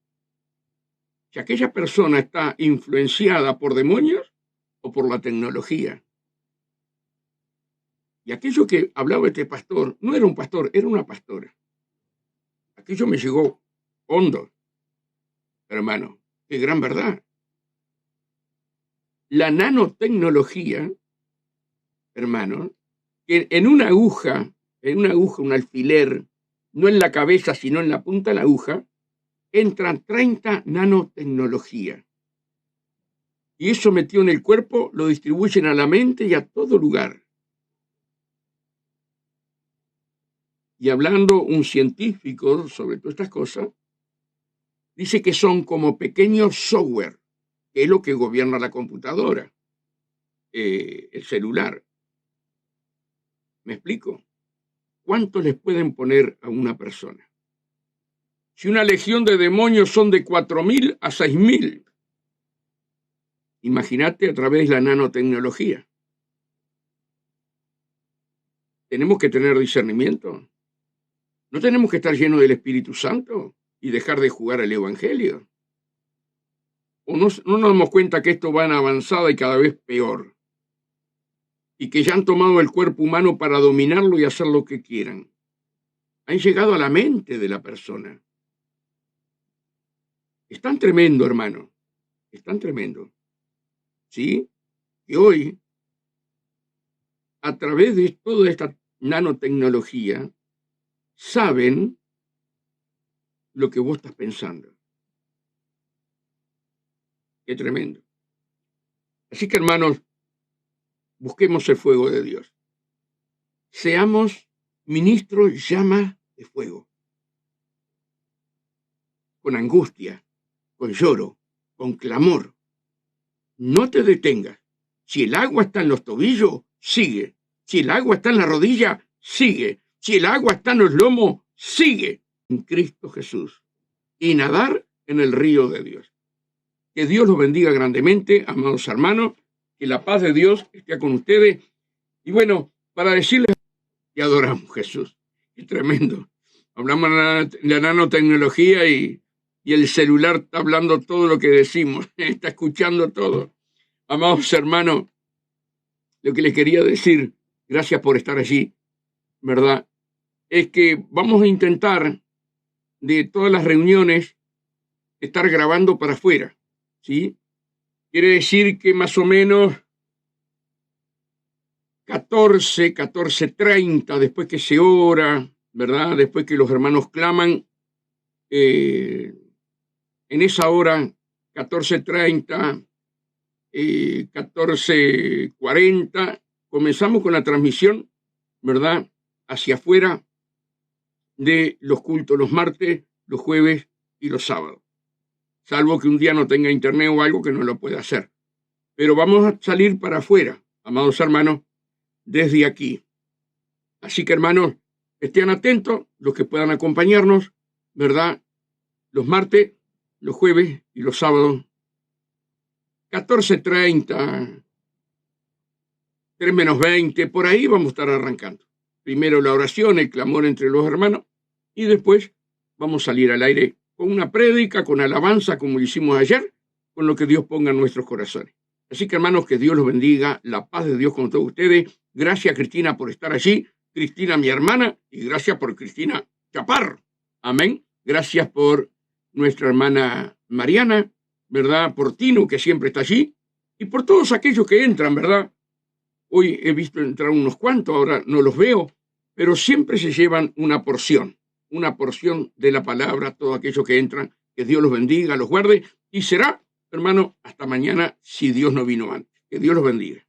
si aquella persona está influenciada por demonios o por la tecnología. Y aquello que hablaba este pastor, no era un pastor, era una pastora. Aquello me llegó hondo, hermano, qué gran verdad. La nanotecnología, hermano, que en una aguja, un alfiler, no en la cabeza, sino en la punta de la aguja, entran 30 nanotecnología. Y eso metido en el cuerpo lo distribuyen a la mente y a todo lugar. Y hablando un científico sobre todas estas cosas, dice que son como pequeños software, que es lo que gobierna la computadora, el celular. ¿Me explico? ¿Cuánto les pueden poner a una persona? Si una legión de demonios son de 4.000 a 6.000, imagínate a través de la nanotecnología. Tenemos que tener discernimiento. No tenemos que estar llenos del Espíritu Santo y dejar de jugar al Evangelio. ¿O no nos damos cuenta que esto va en avanzada y cada vez peor? Y que ya han tomado el cuerpo humano para dominarlo y hacer lo que quieran. Han llegado a la mente de la persona. Es tan tremendo, hermano. Es tan tremendo. ¿Sí? Que hoy, a través de toda esta nanotecnología, saben lo que vos estás pensando. Qué tremendo. Así que, hermanos, busquemos el fuego de Dios. Seamos ministros llama de fuego. Con angustia, con lloro, con clamor. No te detengas. Si el agua está en los tobillos, sigue. Si el agua está en la rodilla, sigue. Si el agua está en los lomos, sigue. En Cristo Jesús. Y nadar en el río de Dios. Que Dios los bendiga grandemente, amados hermanos. Que la paz de Dios esté con ustedes. Y bueno, para decirles que adoramos a Jesús. Qué tremendo. Hablamos de la nanotecnología y el celular está hablando todo lo que decimos. Está escuchando todo. Amados hermanos, lo que les quería decir, gracias por estar allí, ¿verdad? Es que vamos a intentar de todas las reuniones estar grabando para afuera, ¿sí? Quiere decir que más o menos 14:30, después que se ora, ¿verdad? Después que los hermanos claman, en esa hora, 14:30, 14:40, comenzamos con la transmisión, ¿verdad?, hacia afuera de los cultos los martes, los jueves y los sábados. Salvo que un día no tenga internet o algo que no lo pueda hacer. Pero vamos a salir para afuera, amados hermanos, desde aquí. Así que, hermanos, estén atentos, los que puedan acompañarnos, ¿verdad?, los martes, los jueves y los sábados. 14:30, 3:20, por ahí vamos a estar arrancando. primero la oración, el clamor entre los hermanos, y después vamos a salir al aire con una prédica, con alabanza, como hicimos ayer, con lo que Dios ponga en nuestros corazones. Así que, hermanos, que Dios los bendiga, la paz de Dios con todos ustedes. Gracias, Cristina, por estar allí. Cristina, mi hermana, y gracias por Cristina Chaparro. Amén. Gracias por nuestra hermana Mariana, ¿verdad? Por Tino, que siempre está allí, y por todos aquellos que entran, ¿verdad? Hoy he visto entrar unos cuantos, ahora no los veo, pero siempre se llevan una porción de la palabra, todos aquellos que entran. Que Dios los bendiga, los guarde, y será, hermano, hasta mañana, si Dios no vino antes. Que Dios los bendiga.